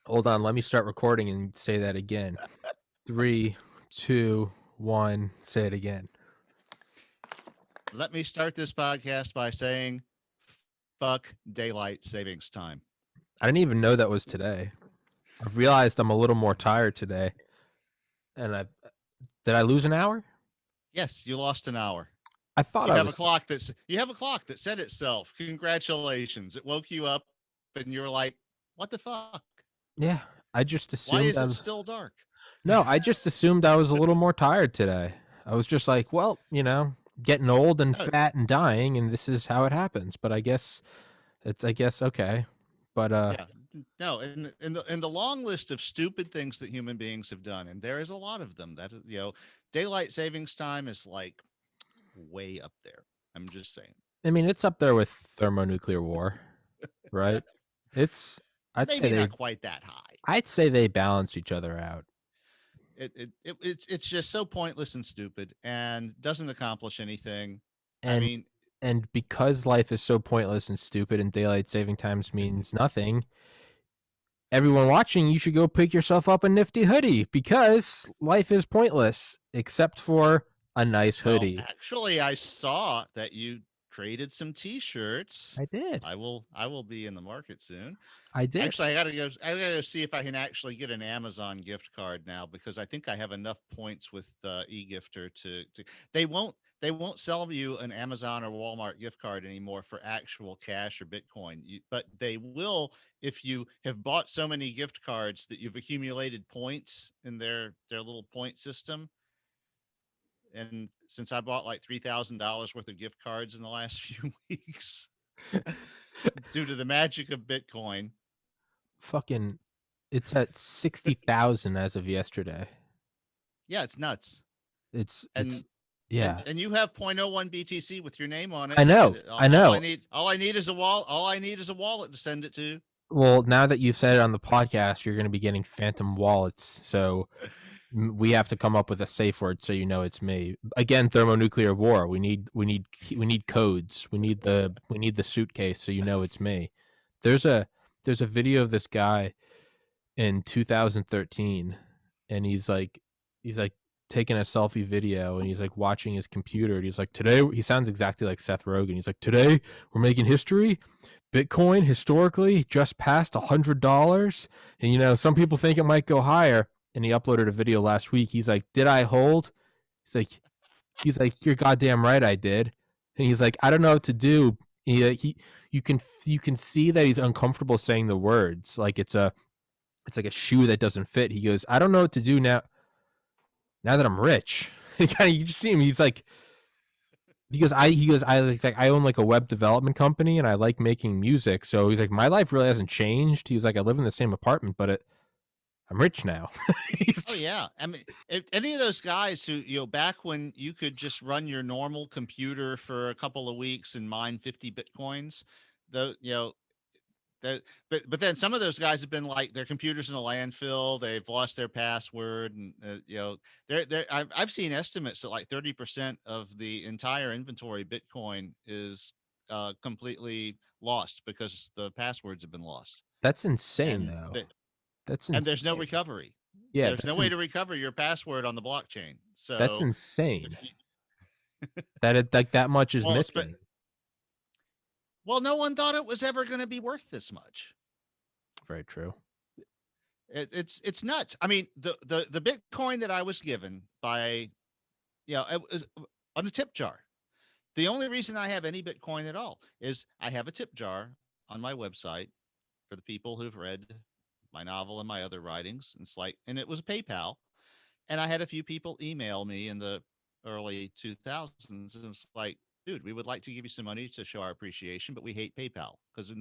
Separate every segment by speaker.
Speaker 1: Hold on, let me start recording and say that again. 3, 2, 1, say it again.
Speaker 2: Let me start this podcast by saying, fuck daylight savings time.
Speaker 1: I didn't even know that was today. I've realized I'm a little more tired today. And did I lose an hour?
Speaker 2: Yes, you lost an hour.
Speaker 1: I thought
Speaker 2: You
Speaker 1: I
Speaker 2: have a
Speaker 1: was.
Speaker 2: clock that set itself. Congratulations. It woke you up and you're like, what the fuck?
Speaker 1: Yeah, I just
Speaker 2: Why
Speaker 1: assumed
Speaker 2: is
Speaker 1: I
Speaker 2: it
Speaker 1: was.
Speaker 2: still dark?
Speaker 1: No, I just assumed I was a little more tired today. I was just like, well, getting old and
Speaker 2: No,
Speaker 1: fat and dying, and this is how it happens. But I guess okay. But
Speaker 2: yeah. No, in the long list of stupid things that human beings have done, and there is a lot of them, that daylight savings time is like way up there. I'm just saying.
Speaker 1: I mean, it's up there with thermonuclear war, right? It's. I'd say
Speaker 2: Maybe not
Speaker 1: they.
Speaker 2: quite that high.
Speaker 1: I'd say they balance each other out.
Speaker 2: It's just so pointless and stupid and doesn't accomplish anything. I
Speaker 1: And
Speaker 2: mean,
Speaker 1: and because life is so pointless and stupid and daylight saving times means nothing, everyone watching, you should go pick yourself up a nifty hoodie because life is pointless except for a nice
Speaker 2: well,
Speaker 1: hoodie.
Speaker 2: actually, I saw that you created some T-shirts.
Speaker 1: I did.
Speaker 2: I will be in the market soon.
Speaker 1: I did.
Speaker 2: Actually, I gotta go see if I can actually get an Amazon gift card now, because I think I have enough points with eGifter to they won't sell you an Amazon or Walmart gift card anymore for actual cash or Bitcoin. But they will if you have bought so many gift cards that you've accumulated points in their little point system. And since I bought like $3,000 worth of gift cards in the last few weeks due to the magic of Bitcoin.
Speaker 1: Fucking it's at 60,000 as of yesterday.
Speaker 2: Yeah, it's nuts.
Speaker 1: It's
Speaker 2: And
Speaker 1: yeah.
Speaker 2: and you have point oh 0.01 BTC with your name on it.
Speaker 1: I know. I know.
Speaker 2: All I need is a wallet to send it to.
Speaker 1: Well, now that you've said it on the podcast, you're going to be getting phantom wallets. So we have to come up with a safe word so you know it's me. Again, thermonuclear war. We need codes. We need the suitcase so you know it's me. There's a there's a video of this guy in 2013, and he's like taking a selfie video, and he's like watching his computer, and he's like, today he sounds exactly like Seth Rogen. He's like, today we're making history. Bitcoin historically just passed $100, and some people think it might go higher. And he uploaded a video last week. He's like, "Did I hold?" He's like, "You're goddamn right, I did." And he's like, "I don't know what to do." You can see that he's uncomfortable saying the words. Like it's like a shoe that doesn't fit. He goes, "I don't know what to do now. Now that I'm rich." You just see him. He's like, I own like a web development company and I like making music. So he's like, my life really hasn't changed. He was like, I live in the same apartment, but I'm rich now.
Speaker 2: Oh yeah, I mean, if any of those guys who back when you could just run your normal computer for a couple of weeks and mine 50 bitcoins, the that but then some of those guys have been like their computers in a landfill. They've lost their password, and I've seen estimates that like 30% of the entire inventory Bitcoin is completely lost because the passwords have been lost,
Speaker 1: That's insane,
Speaker 2: and
Speaker 1: though. That's
Speaker 2: and there's no
Speaker 1: insane.
Speaker 2: recovery.
Speaker 1: Yeah,
Speaker 2: There's no way to recover your password on the blockchain.
Speaker 1: that's
Speaker 2: So
Speaker 1: insane.
Speaker 2: if you,
Speaker 1: That it like that much is
Speaker 2: well,
Speaker 1: missing.
Speaker 2: well, no one thought it was ever going to be worth this much.
Speaker 1: Very true.
Speaker 2: It's nuts. I mean, the Bitcoin that I was given by, it was on a tip jar. The only reason I have any Bitcoin at all is I have a tip jar on my website for the people who've read my novel and my other writings. And it was PayPal, and I had a few people email me in the early 2000s, and it's like, dude, we would like to give you some money to show our appreciation, but we hate PayPal because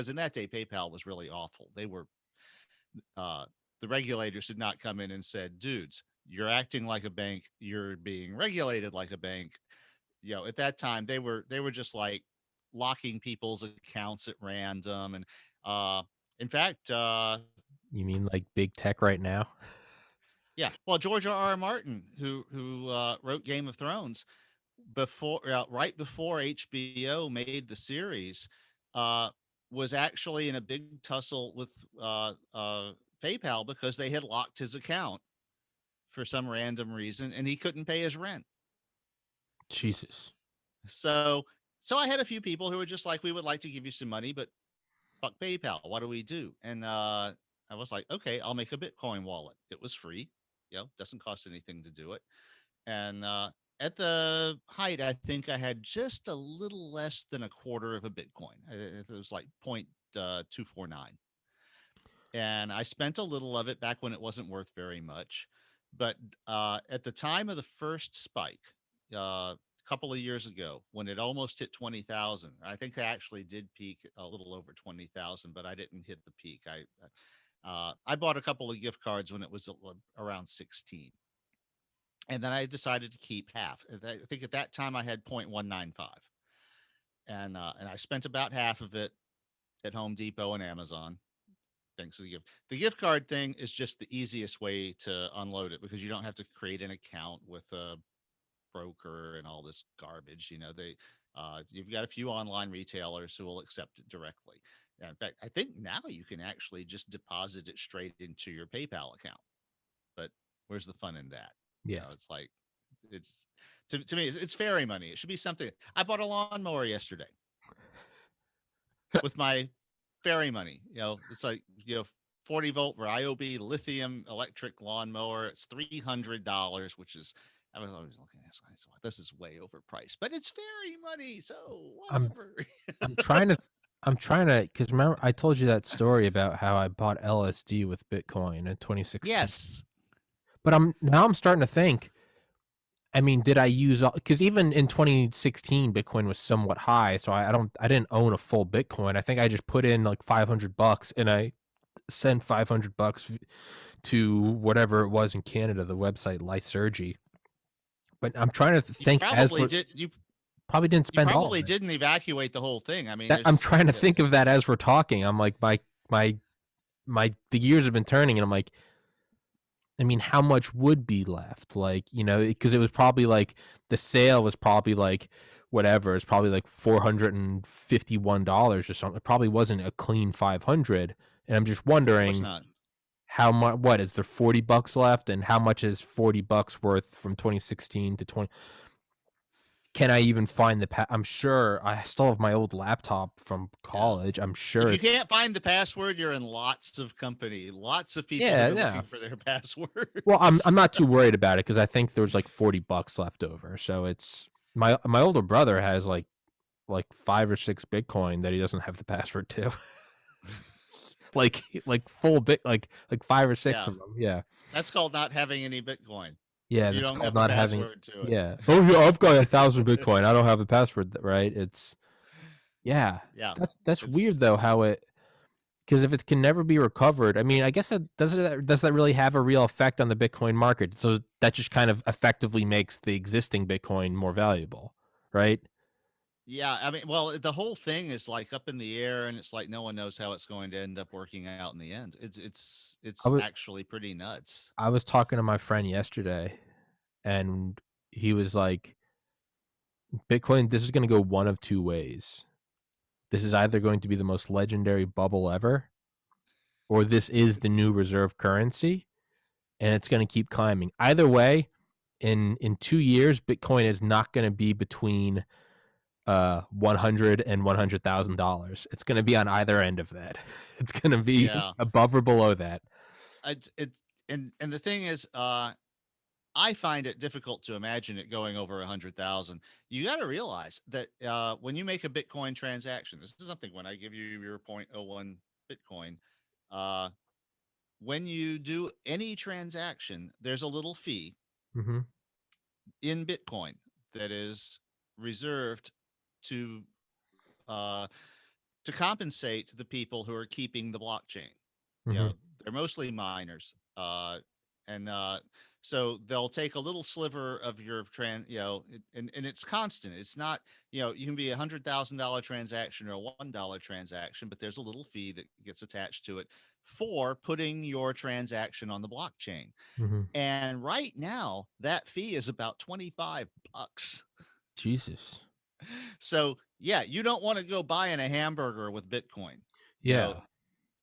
Speaker 2: in that day PayPal was really awful. They were uh, the regulators did not come in and said, dudes, you're acting like a bank, you're being regulated like a bank. At that time they were just like locking people's accounts at random. And in fact,
Speaker 1: You mean like big tech right now?
Speaker 2: yeah, well, George R.R. Martin, who wrote Game of Thrones, right before HBO made the series, uh was actually in a big tussle with PayPal because they had locked his account for some random reason and he couldn't pay his rent.
Speaker 1: Jesus.
Speaker 2: So I had a few people who were just like, we would like to give you some money, but fuck PayPal. What do we do? And I was like, okay, I'll make a Bitcoin wallet. It was free, doesn't cost anything to do it. And at the height, I think I had just a little less than a quarter of a Bitcoin. It was like 0.249. And I spent a little of it back when it wasn't worth very much. But at the time of the first spike, a couple of years ago, when it almost hit 20,000, I think I actually did peak a little over 20,000, but I didn't hit the peak. I bought a couple of gift cards when it was around 16. And then I decided to keep half. I think at that time I had 0.195. And I spent about half of it at Home Depot and Amazon. Thanks to the gift. The gift card thing is just the easiest way to unload it because you don't have to create an account with a broker and all this garbage. You've got a few online retailers who will accept it directly. In fact, I think now you can actually just deposit it straight into your PayPal account. But where's the fun in that?
Speaker 1: Yeah.
Speaker 2: It's like it's to me it's fairy money. It should be something. I bought a lawnmower yesterday with my fairy money. It's like 40-volt Ryobi lithium electric lawnmower. It's $300, which is I was always looking at this is way overpriced, but it's fairy money, so whatever.
Speaker 1: I'm trying to because remember I told you that story about how I bought LSD with Bitcoin in 2016.
Speaker 2: Yes.
Speaker 1: But I'm starting to think, I mean, did I use, because even in 2016 Bitcoin was somewhat high, so I didn't own a full Bitcoin. I think I just put in like $500 and I sent $500 to whatever it was in Canada, the website Lysergy. But I'm trying to think probably didn't spend all of it.
Speaker 2: Didn't evacuate the whole thing. I mean,
Speaker 1: I'm trying to think of that as we're talking. I'm like, the gears have been turning, and I'm like, I mean, how much would be left? Like, because it was probably like the sale was probably like whatever. It's probably like $451 or something. It probably wasn't a clean 500. And I'm just wondering how much. What is there $40 left, and how much is $40 worth from 2016 to 20? Can I even find I'm sure I still have my old laptop from college. Yeah. I'm sure
Speaker 2: if you can't find the password, you're in lots of company. Lots of people looking for their password.
Speaker 1: Well, I'm not too worried about it because I think there's like $40 left over. So it's my older brother has like 5 or 6 Bitcoin that he doesn't have the password to. like full bit like 5 or 6 of them. Yeah.
Speaker 2: That's called not having any Bitcoin.
Speaker 1: Yeah, that's called not having. Yeah. Oh, yeah, I've got 1,000 Bitcoin. I don't have a password, right? It's. Yeah. That's weird though. How it. Because if it can never be recovered, I mean, I guess does that really have a real effect on the Bitcoin market? So that just kind of effectively makes the existing Bitcoin more valuable, right?
Speaker 2: Yeah, I mean, well, the whole thing is like up in the air, and it's like no one knows how it's going to end up working out in the end. It's actually pretty nuts.
Speaker 1: I was talking to my friend yesterday, and he was like, "Bitcoin, this is going to go one of two ways. This is either going to be the most legendary bubble ever, or this is the new reserve currency, and it's going to keep climbing. Either way, in 2 years, Bitcoin is not going to be between $100 and $100,000. It's going to be on either end of that. It's going to be above or below that.
Speaker 2: And the thing is, I find it difficult to imagine it going over 100,000. You got to realize that when you make a Bitcoin transaction, this is something when I give you your 0.01 Bitcoin, when you do any transaction, there's a little fee in Bitcoin that is reserved to compensate the people who are keeping the blockchain. They're mostly miners, and so they'll take a little sliver of your and it's constant. It's not, you can be $100,000 transaction or a $1 transaction, but there's a little fee that gets attached to it for putting your transaction on the blockchain. And right now that fee is about $25.
Speaker 1: Jesus.
Speaker 2: So yeah, you don't want to go buying a hamburger with Bitcoin.
Speaker 1: Yeah.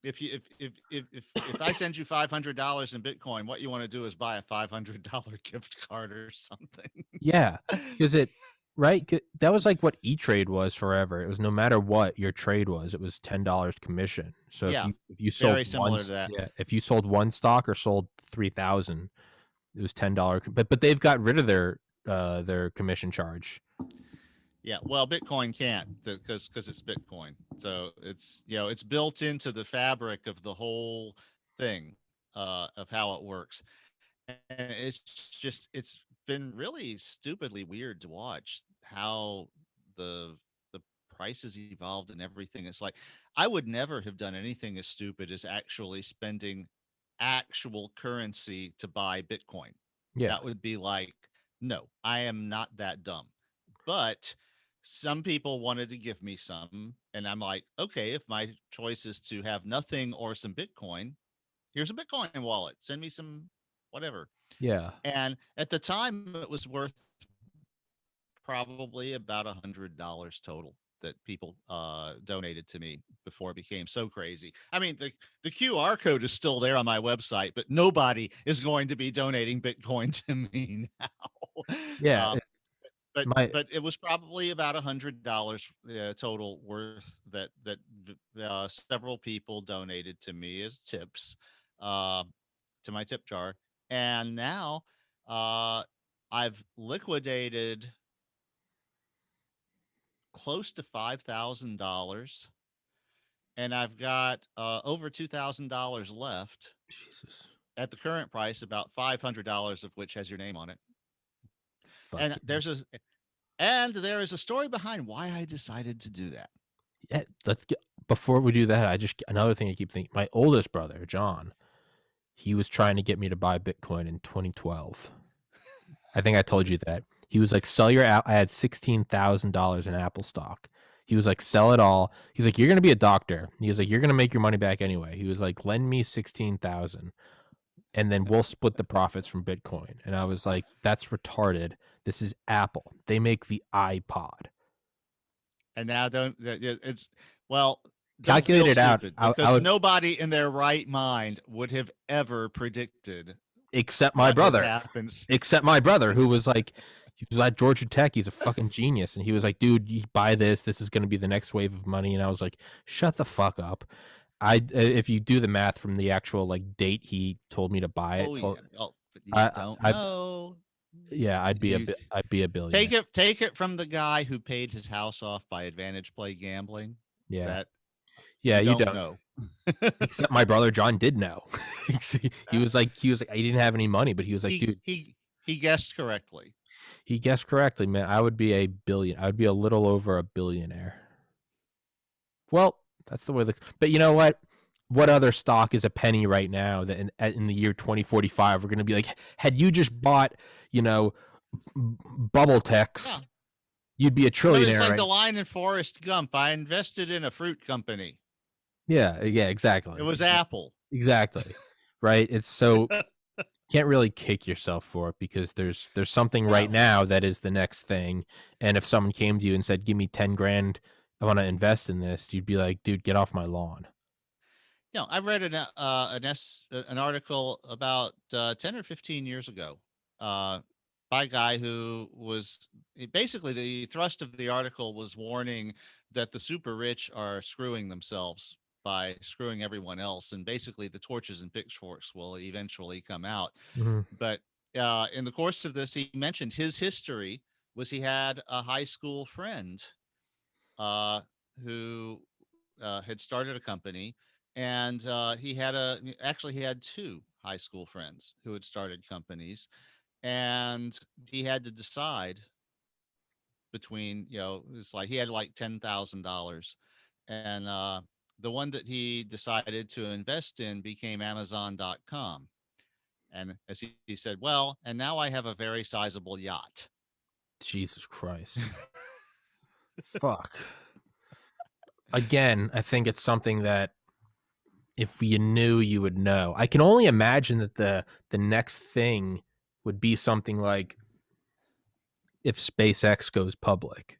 Speaker 2: If I send you $500 in Bitcoin, what you want to do is buy a $500 gift card or something.
Speaker 1: Yeah, because that was like what E-Trade was forever. It was no matter what your trade was, it was $10 commission. So
Speaker 2: Yeah,
Speaker 1: if you sold
Speaker 2: very similar to that.
Speaker 1: if you sold one stock or sold 3,000, it was $10. But they've got rid of their commission charge.
Speaker 2: Yeah, well, Bitcoin can't because it's Bitcoin, so it's built into the fabric of the whole thing of how it works, and it's been really stupidly weird to watch how the prices evolved and everything. It's like I would never have done anything as stupid as actually spending actual currency to buy Bitcoin.
Speaker 1: Yeah,
Speaker 2: That would be like, no, I am not that dumb. But some people wanted to give me some, and I'm like, okay, if my choice is to have nothing or some Bitcoin, here's a Bitcoin wallet. Send me some whatever.
Speaker 1: yeah,
Speaker 2: And at the time, it was worth probably about $100 total that people donated to me before it became so crazy. I mean, the QR code is still there on my website, but nobody is going to be donating Bitcoin to me now.
Speaker 1: yeah.
Speaker 2: But
Speaker 1: My
Speaker 2: but it was probably about $100 total worth that several people donated to me as tips uh, to my tip jar, and now uh, I've liquidated close to $5,000, and I've got over $2,000 left
Speaker 1: Jesus,
Speaker 2: at the current price, about $500 of which has your name on it.
Speaker 1: fuck.
Speaker 2: And there is a story behind why I decided to do that.
Speaker 1: Yeah, before we do that, another thing I keep thinking. My oldest brother, John, he was trying to get me to buy Bitcoin in 2012. I think I told you that. He was like, sell your I had $16,000 in Apple stock. He was like, sell it all. He's like, you're gonna be a doctor. He was like, you're gonna make your money back anyway. He was like, lend me 16,000, and then we'll split the profits from Bitcoin. And I was like, that's retarded. This is Apple. They make the iPod.
Speaker 2: And now it's well, don't
Speaker 1: Calculate
Speaker 2: feel
Speaker 1: it out.
Speaker 2: stupid
Speaker 1: I
Speaker 2: because
Speaker 1: would,
Speaker 2: nobody in their right mind would have ever predicted
Speaker 1: except my
Speaker 2: what has
Speaker 1: brother.
Speaker 2: happened.
Speaker 1: Except my brother, who was like, he was at Georgia Tech. He's a fucking genius, and he was like, "Dude, you buy this. This is going to be the next wave of money." And I was like, "Shut the fuck up." If you do the math from the actual like date he told me to buy it,
Speaker 2: Oh yeah. Oh, but you
Speaker 1: I,
Speaker 2: don't
Speaker 1: I,
Speaker 2: know.
Speaker 1: yeah,
Speaker 2: You
Speaker 1: I'd be a billionaire.
Speaker 2: take it from the guy who paid his house off by advantage play gambling.
Speaker 1: Yeah,
Speaker 2: That
Speaker 1: yeah,
Speaker 2: you
Speaker 1: you
Speaker 2: don't
Speaker 1: don't.
Speaker 2: know.
Speaker 1: Except my brother John did know. He was like, I didn't have any money, but he was like,
Speaker 2: he
Speaker 1: dude,
Speaker 2: he he guessed correctly.
Speaker 1: he guessed correctly, man. I would be a billion. I would be a little over a billionaire. Well, that's the way but you know what? What other stock is a penny right now that in the year 2045 we're going to be like, had you just bought, you know, bubble
Speaker 2: Yeah.
Speaker 1: techs, you'd be a
Speaker 2: Well, it's
Speaker 1: trillionaire,
Speaker 2: like
Speaker 1: right?
Speaker 2: the line in Forrest Gump. I invested in a fruit company.
Speaker 1: Yeah, yeah,
Speaker 2: It
Speaker 1: exactly.
Speaker 2: was Apple.
Speaker 1: Exactly. Right? It's so can't really kick yourself for it because there's something right
Speaker 2: No.
Speaker 1: now that is the next thing, and if someone came to you and said, "Give me 10 grand, I want to invest in this," you'd be like, "Dude, get off my lawn."
Speaker 2: I read an article about 10 or 15 years ago by a guy who was basically the thrust of the article was warning that the super rich are screwing themselves by screwing everyone else, and basically the torches and pitchforks will eventually come out.
Speaker 1: Mhm.
Speaker 2: But in the course of this, he mentioned his history was he had a high school friend uh, who had started a company, and he had two high school friends who had started companies, and he had to decide between it's like he had like $10,000, and the one that he decided to invest in became Amazon.com. And as he said, well, and now I have a very sizable yacht.
Speaker 1: Jesus Christ. Fuck. Again, I think it's something that if you knew, you would know. I can only imagine that the next thing would be something like if SpaceX goes public.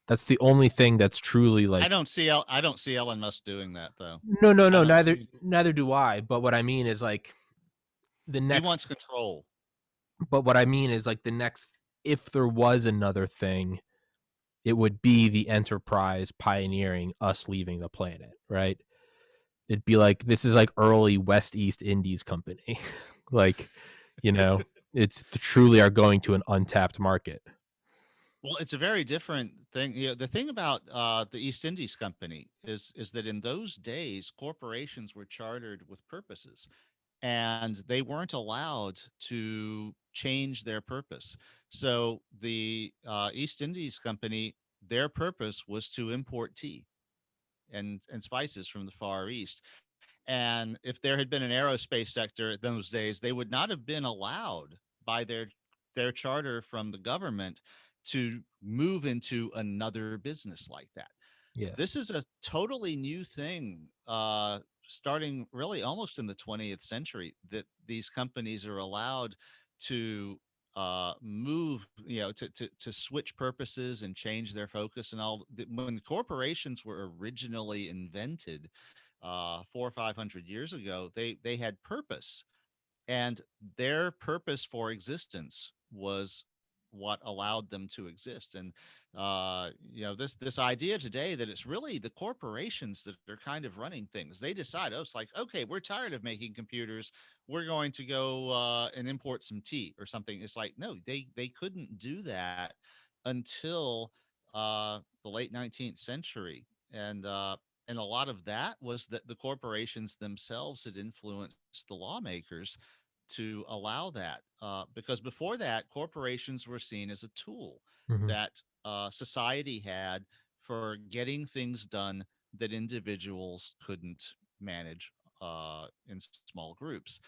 Speaker 1: That's the only thing that's truly like
Speaker 2: I don't see Elon Musk doing that though.
Speaker 1: no, no,
Speaker 2: I
Speaker 1: no,
Speaker 2: don't
Speaker 1: neither do I. But what I mean is like the
Speaker 2: he
Speaker 1: next
Speaker 2: wants control.
Speaker 1: but what I mean is like the next if there was another thing, it would be the Enterprise pioneering us leaving the planet, right? It'd be like this is like early West East Indies company. Like, you know, it's truly are going to an untapped market.
Speaker 2: Well, it's a very different thing. You know, the thing about the East Indies Company is that in those days, corporations were chartered with purposes, and they weren't allowed to change their purpose. So the East Indies Company, their purpose was to import tea and spices from the Far East. And if there had been an aerospace sector in those days, they would not have been allowed by their charter from the government to move into another business like that.
Speaker 1: Yeah.
Speaker 2: This is a totally new thing, starting really almost in the 20th century, that these companies are allowed to move, you know, to switch purposes and change their focus and all. When corporations were originally invented, 400 or 500 years ago, they had purpose, and their purpose for existence was what allowed them to exist. And you know, this idea today that it's really the corporations that are kind of running things. They decide, oh, it's like, okay, we're tired of making computers, we're going to go and import some tea or something. It's like, no, they couldn't do that until the late 19th century. And a lot of that was that the corporations themselves had influenced the lawmakers to allow that. Because before that, corporations were seen as a tool
Speaker 1: Mm-hmm.
Speaker 2: that society had for getting things done that individuals couldn't manage in small groups.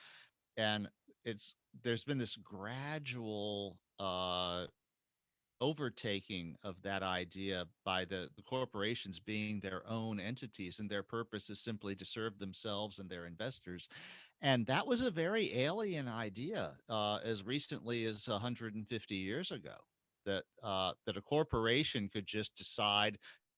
Speaker 2: And it's there's been this gradual overtaking of that idea by the corporations being their own entities, and their purpose is simply to serve themselves and their investors. And that was a very alien idea as recently as 150 years ago, that a corporation could just decide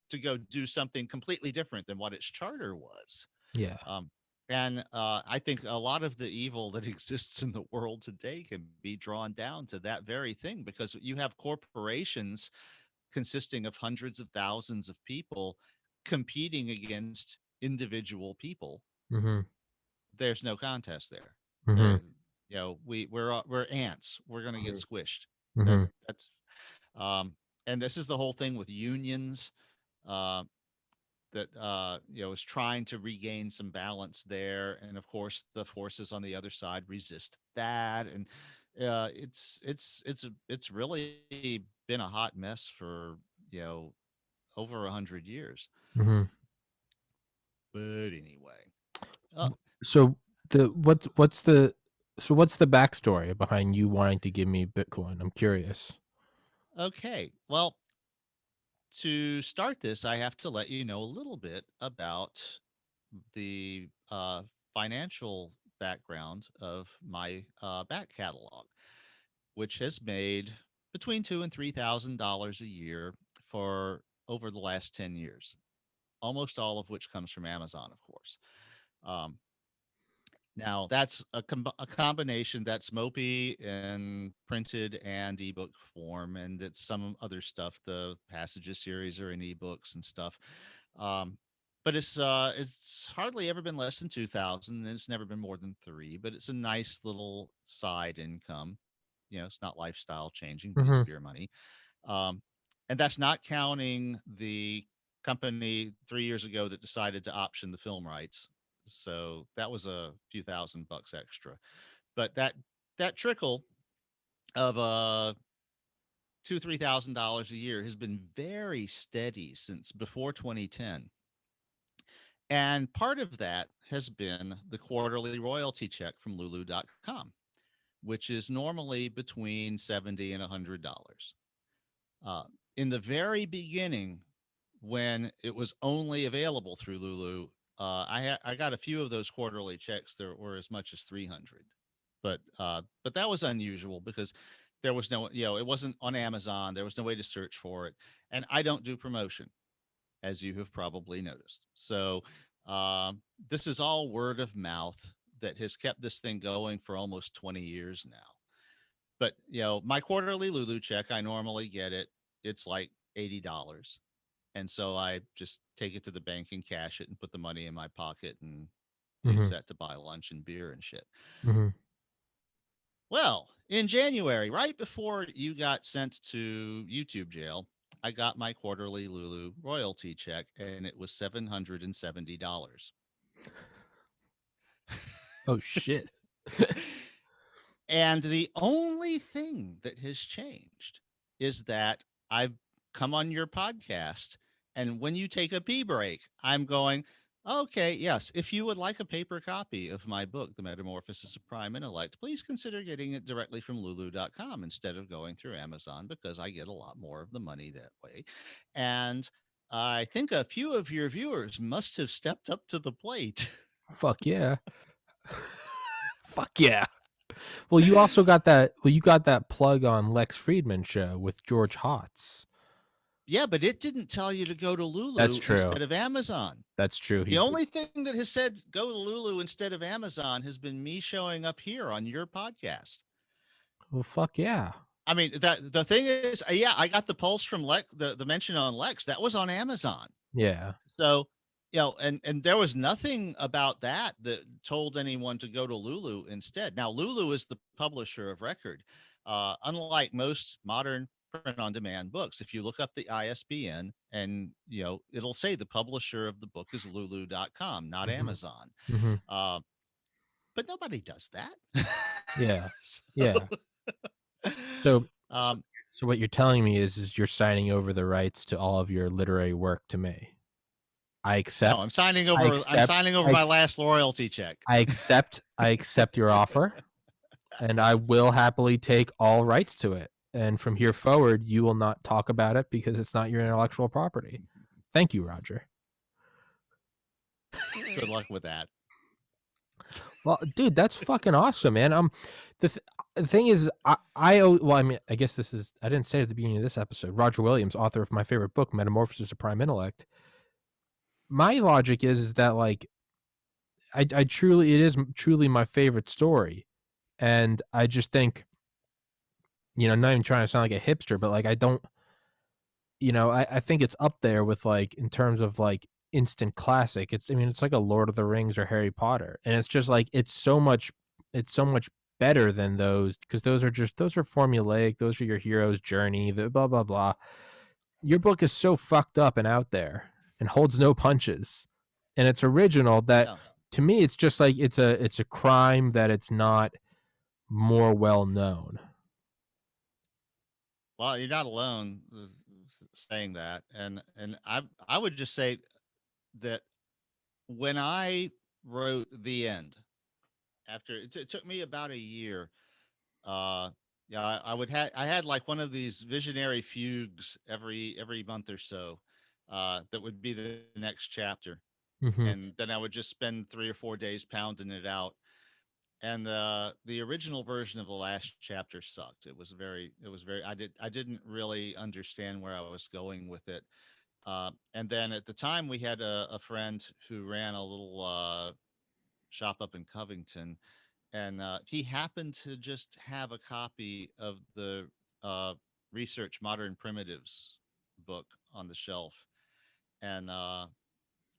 Speaker 2: to go do something completely different than what its charter was.
Speaker 1: Yeah.
Speaker 2: um, and I think a lot of the evil that exists in the world today can be drawn down to that very thing, because you have corporations consisting of hundreds of thousands of people competing against individual people.
Speaker 1: Mm-hmm.
Speaker 2: There's no contest there.
Speaker 1: Mm-hmm.
Speaker 2: There, you know, we're ants. We're gonna get squished. That
Speaker 1: Mm-hmm.
Speaker 2: that's um, and this is the whole thing with unions. Uh, that you know, is trying to regain some balance there, and of course the forces on the other side resist that. And it's really been a hot mess for, you know, over 100 years.
Speaker 1: Mm-hmm.
Speaker 2: But anyway, uh,
Speaker 1: So what's the what's the backstory behind you wanting to give me Bitcoin? I'm curious.
Speaker 2: okay, well, to start this, I have to let you know a little bit about the financial background of my back catalog, which has made between $2,000 and $3,000 a year for over the last 10 years, almost all of which comes from Amazon, of course. Um, Now, that's a combination that's Mopey in printed and ebook form, and it's some other stuff. The Passages series are in ebooks and stuff. Um, but it's hardly ever been less than 2,000, and it's never been more than three. But it's a nice little side income. You know, it's not lifestyle changing, but it's
Speaker 1: Mm-hmm.
Speaker 2: beer money. Um, and that's not counting the company 3 years ago that decided to option the film rights. So that was a few $1,000 extra. But that trickle of $2,000 to $3,000 a year has been very steady since before 2010. And part of that has been the quarterly royalty check from Lulu.com, which is normally between $70 and $100. Uh, in the very beginning, when it was only available through Lulu, I got a few of those quarterly checks that were as much as 300, but that was unusual because there was no, it wasn't on Amazon. There was no way to search for it. And I don't do promotion, as you have probably noticed. So this is all word of mouth that has kept this thing going for almost 20 years now. But, my quarterly Lulu check, I normally get it. It's like $80. And so I just take it to the bank and cash it and put the money in my pocket and use
Speaker 1: Mm-hmm.
Speaker 2: that to buy lunch and beer and shit.
Speaker 1: Mm-hmm.
Speaker 2: Well, in January, right before you got sent to YouTube jail, I got my quarterly Lulu royalty check and it was $770.
Speaker 1: Oh shit.
Speaker 2: And the only thing that has changed is that I've come on your podcast. And when you take a pee break, I'm going, okay, yes, if you would like a paper copy of my book, The Metamorphosis of Prime Intellect, please consider getting it directly from lulu.com instead of going through Amazon because I get a lot more of the money that way. And I think a few of your viewers must have stepped up to the plate.
Speaker 1: Fuck yeah. Fuck yeah. Well, you also got that. Well, you got that plug on Lex Friedman show with George Hotz.
Speaker 2: Yeah, but it didn't tell you to go to
Speaker 1: That's
Speaker 2: Lulu
Speaker 1: true.
Speaker 2: instead of Amazon.
Speaker 1: That's true. He
Speaker 2: The
Speaker 1: did.
Speaker 2: only thing that has said go to Lulu instead of Amazon has been me showing up here on your podcast.
Speaker 1: Well, fuck yeah.
Speaker 2: I mean, that the thing is, yeah, I got the pulse from Lex, the mention on Lex that was on Amazon.
Speaker 1: Yeah.
Speaker 2: So, and there was nothing about that that told anyone to go to Lulu instead. Now, Lulu is the publisher of record. Unlike most modern print on demand books, if you look up the ISBN and, it'll say the publisher of the book is lulu.com, not
Speaker 1: Mm-hmm.
Speaker 2: Amazon.
Speaker 1: Mm-hmm.
Speaker 2: But nobody does that.
Speaker 1: Yeah.
Speaker 2: So,
Speaker 1: Yeah. So, so,
Speaker 2: um,
Speaker 1: so what you're telling me is you're signing over the rights to all of your literary work to me. I
Speaker 2: no,
Speaker 1: accept.
Speaker 2: I'm signing
Speaker 1: I
Speaker 2: over. I'm
Speaker 1: accept.
Speaker 2: signing over
Speaker 1: I,
Speaker 2: my
Speaker 1: ex-
Speaker 2: last loyalty check.
Speaker 1: I accept. I accept your offer, and I will happily take all rights to it. And from here forward, you will not talk about it because it's not your intellectual property. Thank you, Roger.
Speaker 2: Good luck with that.
Speaker 1: Well, dude, that's fucking awesome, man. The thing is, well, I mean, I guess this is, I didn't say it at the beginning of this episode. Roger Williams, author of my favorite book, Metamorphosis of Prime Intellect. My logic is that, like, I truly, it is truly my favorite story, and I just think, not even trying to sound like a hipster, but like, I don't, I think it's up there with, like, in terms of like instant classic. I mean, it's like a Lord of the Rings or Harry Potter, and it's just like it's so much better than those because those are formulaic. Those are your hero's journey. The blah blah blah. Your book is so fucked up and out there and holds no punches, and it's original. That
Speaker 2: Yeah.
Speaker 1: to me, it's just like it's a crime that it's not more well known.
Speaker 2: Well, you're not alone saying that, and I would just say that when I wrote the end, after it took me about a year. Yeah, I had like one of these visionary fugues every month or so, that would be the next chapter,
Speaker 1: Mm-hmm.
Speaker 2: and then I would just spend 3 or 4 days pounding it out. And the original version of the last chapter sucked. It was very I didn't really understand where I was going with it. And then at the time we had a friend who ran a little shop up in Covington, and he happened to just have a copy of the Research Modern Primitives book on the shelf, and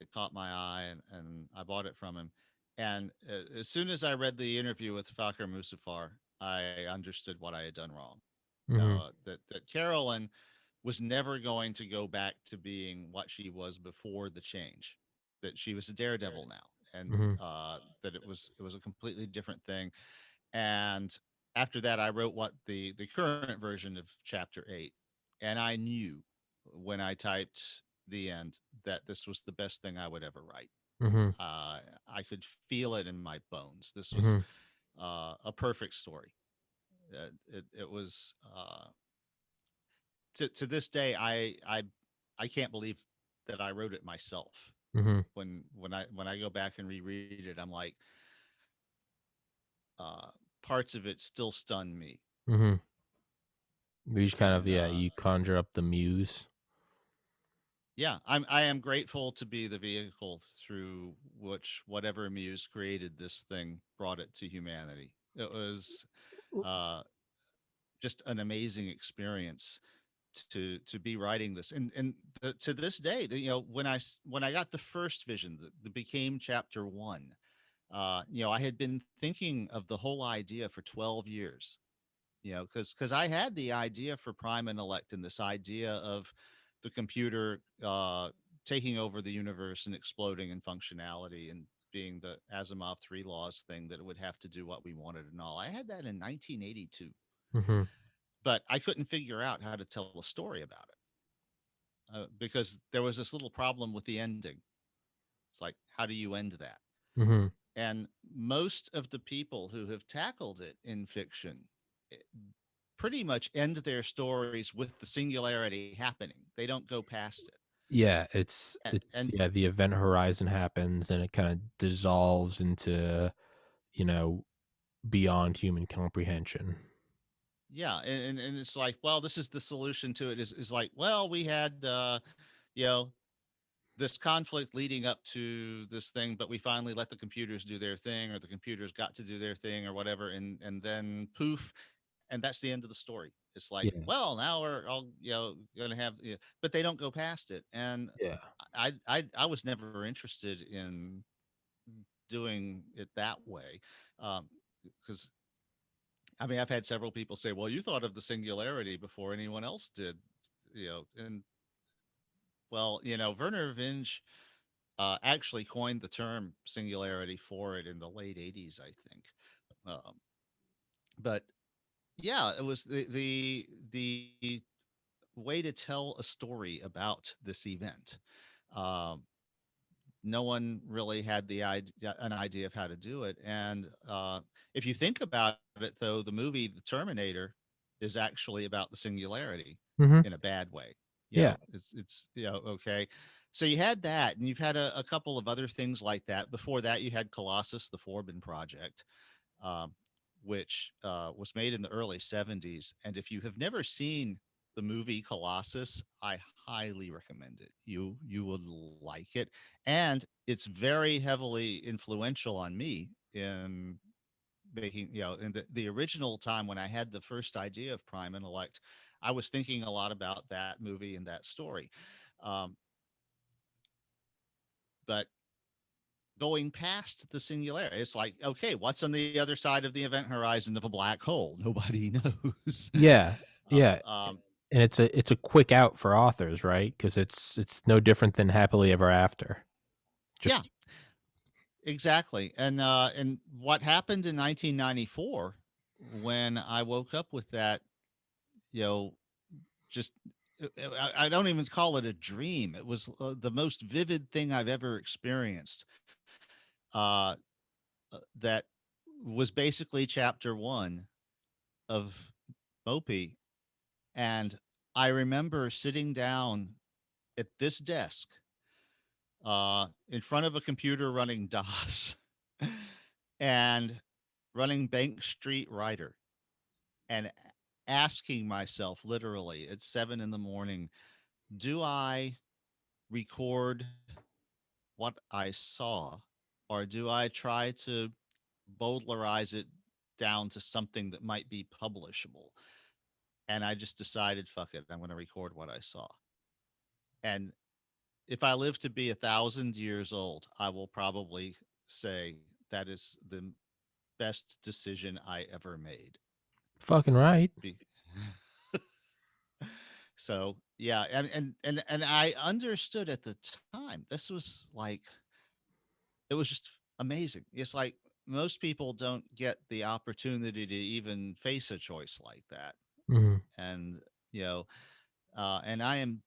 Speaker 2: it caught my eye, and I bought it from him. And as soon as I read the interview with Fakir Musafar, I understood what I had done wrong.
Speaker 1: Mm-hmm.
Speaker 2: That Carolyn was never going to go back to being what she was before the change. That she was a daredevil now, and
Speaker 1: Mm-hmm.
Speaker 2: that it was a completely different thing. And after that, I wrote what the current version of chapter 8, and I knew when I typed the end that this was the best thing I would ever write.
Speaker 1: Mm-hmm.
Speaker 2: I could feel it in my bones. This was
Speaker 1: Mm-hmm.
Speaker 2: a perfect story. It was to this day. I can't believe that I wrote it myself.
Speaker 1: Mm-hmm.
Speaker 2: When I go back and reread it, I'm like, uh, parts of it still stun me.
Speaker 1: Mm-hmm. We just kind of,
Speaker 2: And
Speaker 1: yeah, you conjure up the muse.
Speaker 2: yeah, I am grateful to be the vehicle through which whatever muse created this thing brought it to humanity. It was uh, just an amazing experience to be writing this, and to this day, when I got the first vision that became chapter one, I had been thinking of the whole idea for 12 years, because I had the idea for Prime Intellect and this idea of the computer taking over the universe and exploding in functionality and being the Asimov three laws thing that it would have to do what we wanted and all. I had that in 1982,
Speaker 1: Mm-hmm.
Speaker 2: but I couldn't figure out how to tell a story about it because there was this little problem with the ending. It's like, how do you end that?
Speaker 1: Mm-hmm.
Speaker 2: And most of the people who have tackled it in fiction eh, pretty much end their stories with the singularity happening. They don't go past it.
Speaker 1: Yeah, it's
Speaker 2: And
Speaker 1: yeah, the event horizon happens and it kind of dissolves into, you know, beyond human comprehension.
Speaker 2: yeah, and it's like, well, this is the solution to it is like, well, we had you know, this conflict leading up to this thing, but we finally let the computers do their thing, or the computers got to do their thing, or whatever, and then poof, and that's the end of the story. It's like,
Speaker 1: Yeah.
Speaker 2: well, now we're all going to have, but they don't go past it, and
Speaker 1: Yeah.
Speaker 2: I was never interested in doing it that way, because I mean I've had several people say, well, you thought of the singularity before anyone else did, and well, Werner Vinge actually coined the term singularity for it in the late 80s, I think. Um, but yeah, it was the way to tell a story about this event. Um, no one really had an idea of how to do it, and if you think about it, though, the movie The Terminator is actually about the singularity
Speaker 1: Mm-hmm.
Speaker 2: in a bad way.
Speaker 1: Yeah.
Speaker 2: It's okay. So you had that, and you've had a couple of other things like that. Before that, you had Colossus, the Forbin project, um, which was made in the early 70s. And if you have never seen the movie Colossus, I highly recommend it. You would like it, and it's very heavily influential on me in making, in the original time when I had the first idea of Prime Intellect. I was thinking a lot about that movie and that story. Um, but going past the singularity, it's like, okay, what's on the other side of the event horizon of a black hole? Nobody knows.
Speaker 1: Yeah.
Speaker 2: uh,
Speaker 1: Yeah.
Speaker 2: um,
Speaker 1: And it's a quick out for authors, right? Because it's no different than happily ever after.
Speaker 2: yeah,
Speaker 1: Just
Speaker 2: exactly. And what happened in 1994 when I woke up with that, you know, just I don't even call it a dream. It was the most vivid thing I've ever experienced. Uh, that was basically chapter one of Mopi. And I remember sitting down at this desk in front of a computer running DOS and running Bank Street Writer and asking myself literally at 7 in the morning, do I record what I saw, or do I try to bowdlerize it down to something that might be publishable? And I just decided, fuck it, I'm going to record what I saw. And if I live to be 1,000 years old, I will probably say that is the best decision I ever made.
Speaker 1: fucking right.
Speaker 2: Be- so yeah, and I understood at the time this was like, it was just amazing. It's like most people don't get the opportunity to even face a choice like that,
Speaker 1: Mhm.
Speaker 2: and you know, and I am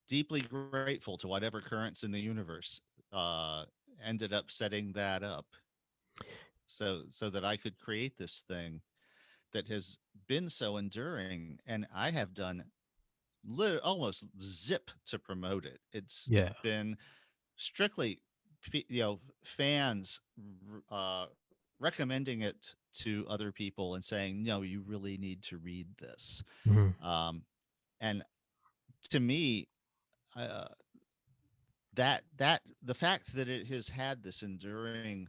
Speaker 2: deeply grateful to whatever currents in the universe uh, ended up setting that up, so that I could create this thing that has been so enduring, and I have done almost zip to promote it. It's
Speaker 1: Yeah.
Speaker 2: been strictly fans recommending it to other people and saying, no, you really need to read this.
Speaker 1: Mhm.
Speaker 2: Um, and to me, uh, that the fact that it has had this enduring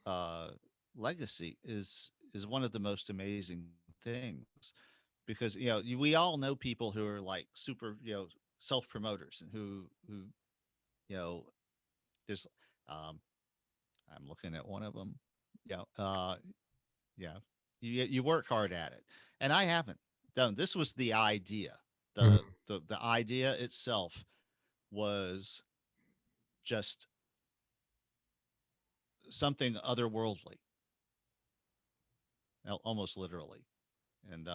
Speaker 2: uh, legacy is one of the most amazing things, because we all know people who are like super self promoters, and who you know just um, I'm looking at one of them. Yeah, yeah. You work hard at it, and I haven't done. This was the idea.
Speaker 1: Mhm.
Speaker 2: The idea itself was just something otherworldly, almost literally. And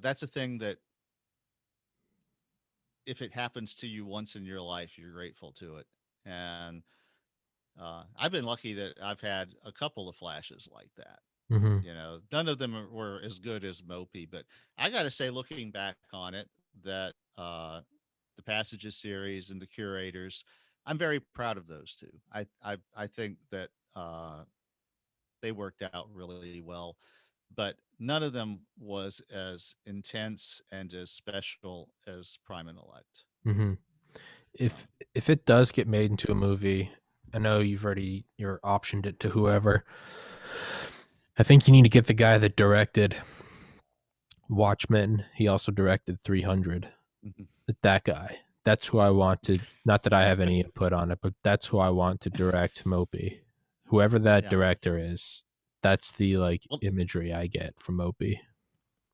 Speaker 2: that's a thing that if it happens to you once in your life, you're grateful to it. And I've been lucky that I've had a couple of flashes like that.
Speaker 1: Mhm.
Speaker 2: None of them were as good as Mopey, but I got to say, looking back on it, that the Passages series and the Curators, I'm very proud of those two. I think that they worked out really well, but none of them was as intense and as special as Prime and Elect.
Speaker 1: Mhm.
Speaker 2: So
Speaker 1: If it does get made into a movie, I know you're optioned it to whoever. I think you need to get the guy that directed Watchmen. He also directed 300.
Speaker 2: mhm.
Speaker 1: That guy. That's who I want to. Not that I have any input on it, but that's who I want to direct Mopey. Whoever that
Speaker 2: Yeah.
Speaker 1: director is, that's the like
Speaker 2: Well,
Speaker 1: imagery I get from Mopey.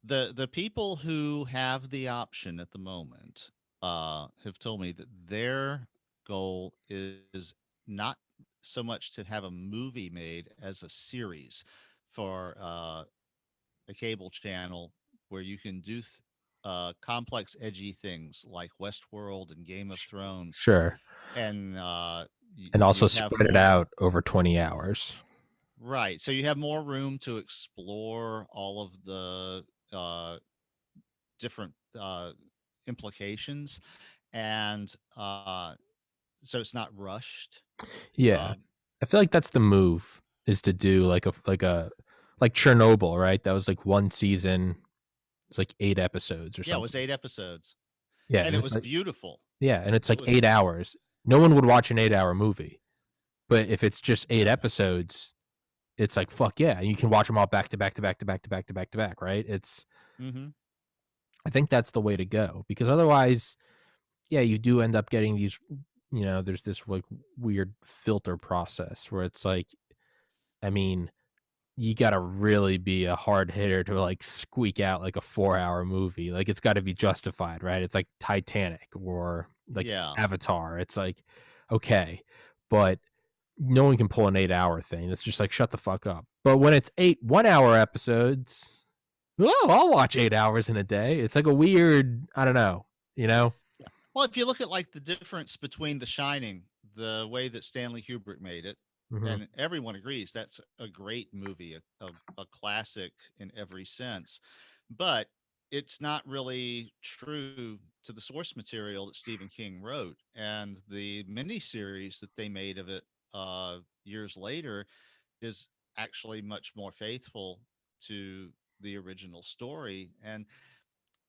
Speaker 2: the people who have the option at the moment have told me that their goal is not so much to have a movie made as a series for a cable channel where you can do complex, edgy things like Westworld and Game of Thrones,
Speaker 1: Sure.
Speaker 2: and
Speaker 1: And also
Speaker 2: you have
Speaker 1: spread it
Speaker 2: more.
Speaker 1: out over 20 hours.
Speaker 2: Right. So you have more room to explore all of the different implications, and so it's not rushed.
Speaker 1: Yeah.
Speaker 2: Um,
Speaker 1: I feel like that's the move is to do like Chernobyl, right? That was like one season. It's like 8 episodes or
Speaker 2: yeah, it was
Speaker 1: something.
Speaker 2: 8 episodes,
Speaker 1: Yeah,
Speaker 2: and
Speaker 1: and
Speaker 2: it
Speaker 1: it's
Speaker 2: was
Speaker 1: like
Speaker 2: beautiful.
Speaker 1: yeah, and it's
Speaker 2: It
Speaker 1: like 8 hours. No one would watch an 8 hour movie. But if it's just 8 episodes, it's like fuck yeah, you can watch them all back to back to back to back to back to back to back, right? It's
Speaker 2: mm-hmm.
Speaker 1: I think that's the way to go because otherwise, yeah, you do end up getting these. There's this like weird filter process where it's like, I mean, you got to really be a hard hitter to like squeak out like a 4 hour movie. Like it's got to be justified, right? It's like Titanic or like
Speaker 2: Yeah.
Speaker 1: Avatar. It's like, okay, but no one can pull an 8 hour thing. It's just like, shut the fuck up. But when it's 8 1 hour episodes, oh, I'll watch 8 hours in a day. It's like a weird, I don't know, you know?
Speaker 2: Yeah. Well, if you look at like the difference between The Shining, the way that Stanley Kubrick made it,
Speaker 1: Mm-hmm.
Speaker 2: and everyone agrees that's a great movie, a classic in every sense, but it's not really true to the source material that Stephen King wrote. And the miniseries that they made of it years later is actually much more faithful to the original story. And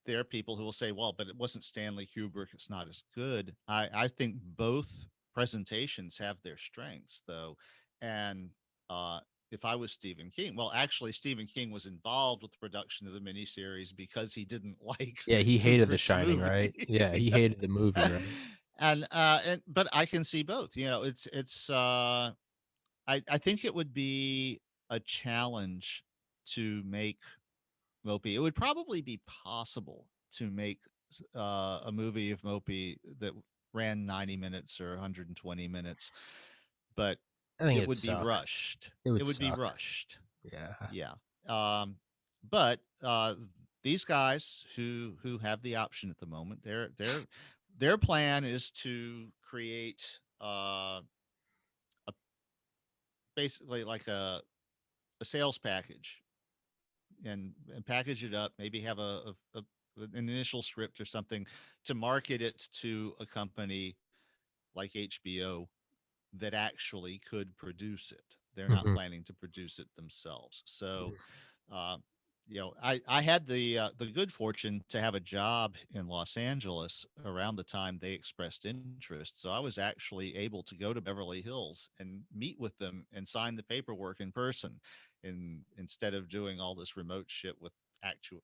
Speaker 2: there are people who will say, well, but it wasn't Stanley Kubrick. It's not as good. I think both presentations have their strengths, though. And uh, if I was Stephen King, well, actually, Stephen King was involved with the production of the miniseries because he didn't like
Speaker 1: Yeah, he hated The
Speaker 2: Kubrick's
Speaker 1: Shining,
Speaker 2: movie.
Speaker 1: right? Yeah, he hated the movie, right?
Speaker 2: And but I can see both. It's I think it would be a challenge to make Mopey. It would probably be possible to make a movie of Mopey that ran 90 minutes or 120 minutes, but
Speaker 1: I think
Speaker 2: it
Speaker 1: it'd
Speaker 2: would be
Speaker 1: suck.
Speaker 2: rushed.
Speaker 1: It
Speaker 2: It
Speaker 1: would
Speaker 2: would be
Speaker 1: suck.
Speaker 2: rushed.
Speaker 1: Yeah.
Speaker 2: Yeah. Um, but these guys who have the option at the moment, their plan is to create a, basically like a sales package, and package it up, maybe have an initial script or something to market it to a company like HBO that actually could produce it. They're not
Speaker 1: Mhm.
Speaker 2: planning to produce it themselves. So, uh, I had the good fortune to have a job in Los Angeles around the time they expressed interest. So I was actually able to go to Beverly Hills and meet with them and sign the paperwork in person, instead of doing all this remote shit with actual,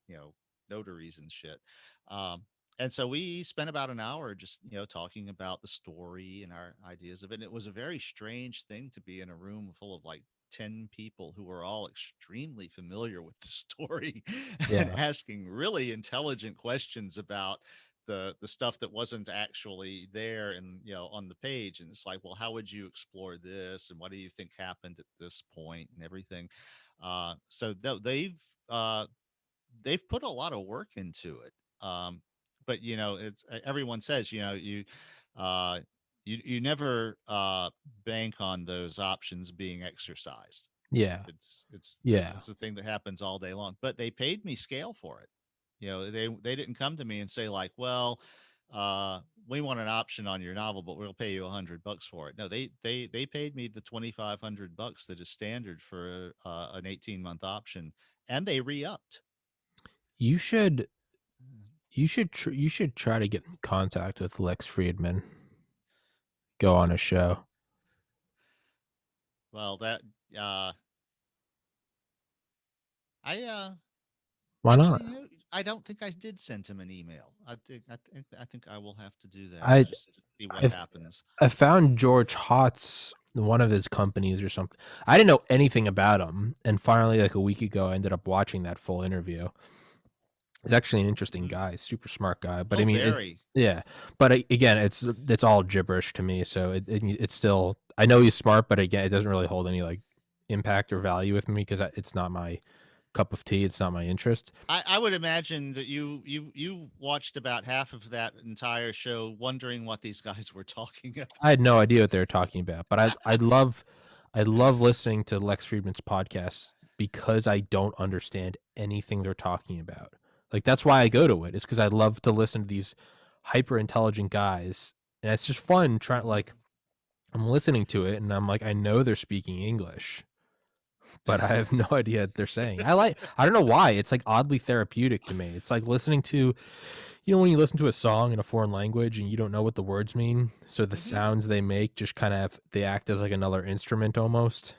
Speaker 2: notaries and shit. Um, and so we spent about an hour just, talking about the story and our ideas of it. And it was a very strange thing to be in a room full of like 10 people who were all extremely familiar with the story and
Speaker 1: Yeah.
Speaker 2: asking really intelligent questions about the stuff that wasn't actually there and, on the page. And it's like, well, how would you explore this, and what do you think happened at this point and everything. So they've put a lot of work into it. But it's everyone says, uh you never bank on those options being exercised.
Speaker 1: Yeah. Yeah.
Speaker 2: It's the thing that happens all day long. But they paid me scale for it. They didn't come to me and say like, well, we want an option on your novel, but we'll pay you $100 for it. No, they paid me the $2,500 that is standard for an 18-month option, and they re-upped.
Speaker 1: You should you should try to get in contact with Lex Friedman. Go on a show.
Speaker 2: Well, that uh I
Speaker 1: Why
Speaker 2: actually,
Speaker 1: not?
Speaker 2: I don't think I did send him an email. I think I will have to do that
Speaker 1: I
Speaker 2: just to see what
Speaker 1: I've
Speaker 2: happens.
Speaker 1: I found George Hotz, one of his companies or something. I didn't know anything about him, and finally, like a week ago, I ended up watching that full interview. He's actually an interesting
Speaker 2: Mhm.
Speaker 1: guy, super smart guy. But I
Speaker 2: Oh,
Speaker 1: mean,
Speaker 2: very.
Speaker 1: yeah. But again, it's all gibberish to me. So it's still, I know he's smart, but again, it doesn't really hold any like impact or value with me because it's not my cup of tea. It's not my interest.
Speaker 2: I would imagine that you watched about half of that entire show wondering what these guys were talking
Speaker 1: I had no idea what
Speaker 2: about.
Speaker 1: they were talking about, but I love listening to Lex Friedman's podcast because I don't understand anything they're talking about. Like that's why I go to it. Is because I love to listen to these hyper intelligent guys, and it's just fun trying. Like I'm listening to it, and I'm like, I know they're speaking English, but I have no idea what they're saying. I don't know why. It's like oddly therapeutic to me. It's like listening to, when you listen to a song in a foreign language and you don't know what the words mean, so the
Speaker 2: Mhm.
Speaker 1: sounds they make just kind of they act as like another instrument almost.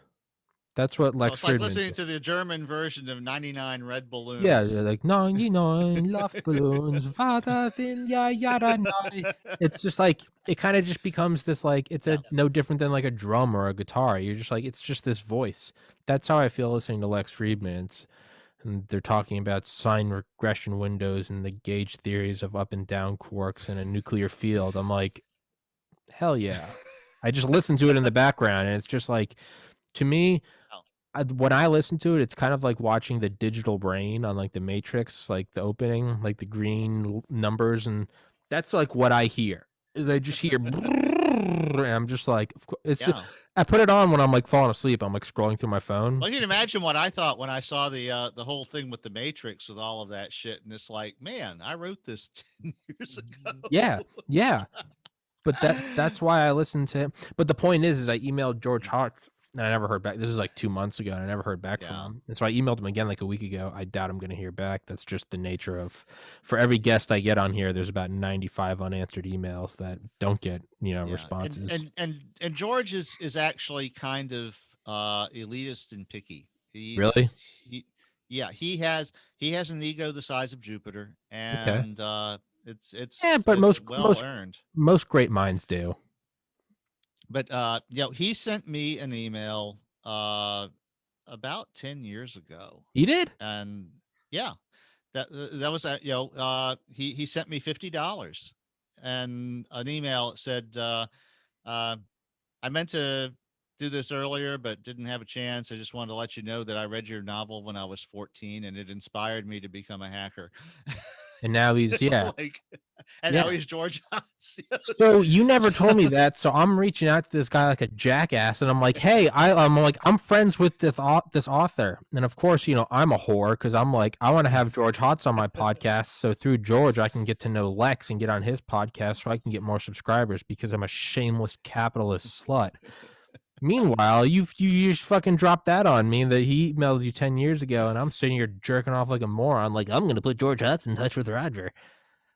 Speaker 1: That's what
Speaker 2: Oh,
Speaker 1: Lex
Speaker 2: it's like
Speaker 1: Friedman
Speaker 2: listening
Speaker 1: said.
Speaker 2: to the German version of 99 Red
Speaker 1: Yeah, they're
Speaker 2: Balloons.
Speaker 1: like 99 Luftballons, Vater will ja jada neu. It's just like it kind of just becomes this like it's
Speaker 2: Yeah.
Speaker 1: a no different than like a drum or a guitar. You're just like it's just this voice. That's how I feel listening to Lex Friedman. And they're talking about sign regression windows and the gauge theories of up and down quarks in a nuclear field. I'm like, hell yeah. I just listen to it in the background, and it's just like, to me,
Speaker 2: Oh,
Speaker 1: when I listen to it, it's kind of like watching the digital brain on like the Matrix, like the opening, like the green numbers, and that's like what I hear. Is I just hear, and I'm just like, of course,
Speaker 2: yeah.
Speaker 1: I put it on when I'm like falling asleep. I'm like scrolling through my phone.
Speaker 2: Well, you can imagine what I thought when I saw the whole thing with the Matrix with all of that shit, and it's like, man, I wrote this 10 years
Speaker 1: Yeah,
Speaker 2: ago.
Speaker 1: yeah. But that's why I listened to him. But the point is I emailed George Hart and I never heard back. This was like 2 months ago, and I never heard back from
Speaker 2: Yeah,
Speaker 1: him. And so I emailed him again like a week ago. I doubt I'm going to hear back. That's just the nature of, for every guest I get on here, there's about 95 unanswered emails that don't get
Speaker 2: yeah, and
Speaker 1: responses.
Speaker 2: and and and George is actually kind of elitist and picky.
Speaker 1: Really?
Speaker 2: He yeah, he has an ego the size of Jupiter,
Speaker 1: Okay.
Speaker 2: and it's
Speaker 1: Yeah,
Speaker 2: it's
Speaker 1: but
Speaker 2: it's well earned.
Speaker 1: most great minds do.
Speaker 2: But he sent me an email about 10 years ago,
Speaker 1: He did?
Speaker 2: and yeah, that was he sent me $50 and an email that said uh I meant to do this earlier but didn't have a chance. I just wanted to let you know that I read your novel when I was 14 and it inspired me to become a hacker.
Speaker 1: And now he's
Speaker 2: Like, and now
Speaker 1: yeah.
Speaker 2: he's George Hotz.
Speaker 1: So you never
Speaker 2: So,
Speaker 1: told me that. So I'm reaching out to this guy like a jackass, and I'm like, "Hey, I'm friends with this author, and of course, I'm a whore because I'm like, I want to have George Hotz on my podcast, so through George, I can get to know Lex and get on his podcast, so I can get more subscribers because I'm a shameless capitalist slut." Meanwhile, you just fucking dropped that on me that he emailed you 10 years ago, and I'm sitting here jerking off like a moron. Like I'm gonna put George Hudson in touch with Roger.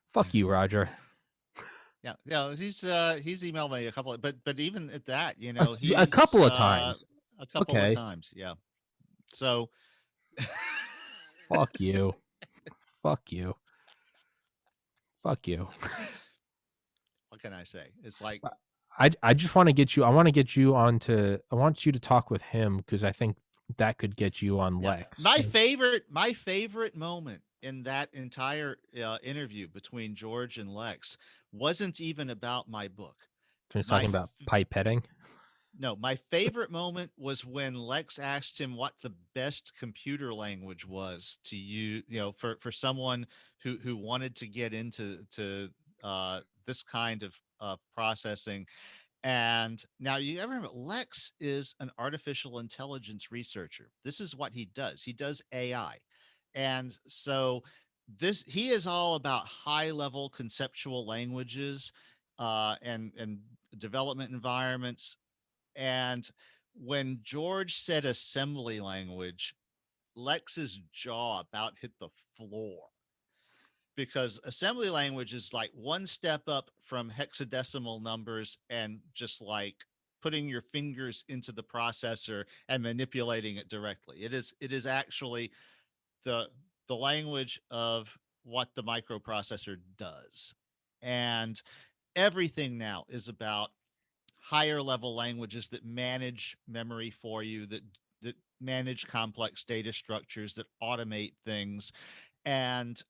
Speaker 1: Fuck you, Roger.
Speaker 2: Yeah, yeah, he's emailed me a couple of, but even at that,
Speaker 1: A
Speaker 2: he's
Speaker 1: couple of times.
Speaker 2: a couple of
Speaker 1: Okay.
Speaker 2: times. Yeah. So
Speaker 1: Fuck you. Fuck you. Fuck you.
Speaker 2: what can I say? It's like,
Speaker 1: I just want to get you. I want to get you onto. I want you to talk with him because I think that could get you on
Speaker 2: yeah,
Speaker 1: Lex.
Speaker 2: my favorite moment in that entire interview between George and Lex wasn't even about my book.
Speaker 1: So he's
Speaker 2: My
Speaker 1: talking about pipetting.
Speaker 2: No, my favorite moment was when Lex asked him what the best computer language was to for someone who wanted to get into this kind of processing. And now you ever remember, Lex is an artificial intelligence researcher. This is what he does. He does AI. And so this he is all about high level conceptual languages and development environments. And when George said assembly language, Lex's jaw about hit the floor because assembly language is like one step up from hexadecimal numbers and just like putting your fingers into the processor and manipulating it directly. It is actually the the language of what the microprocessor does. And everything now is about higher level languages that manage memory for you, that manage complex data structures, that automate things. And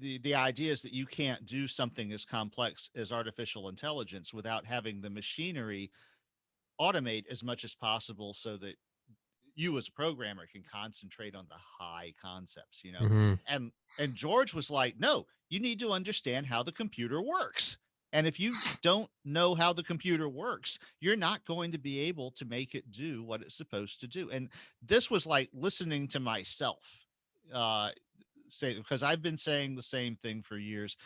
Speaker 2: the idea is that you can't do something as complex as artificial intelligence without having the machinery automate as much as possible so that you as a programmer can concentrate on the high concepts.
Speaker 1: Mm-hmm.
Speaker 2: And George was like, no, you need to understand how the computer works. And if you don't know how the computer works, you're not going to be able to make it do what it's supposed to do. And this was like listening to myself uh say, because I've been saying the same thing for years.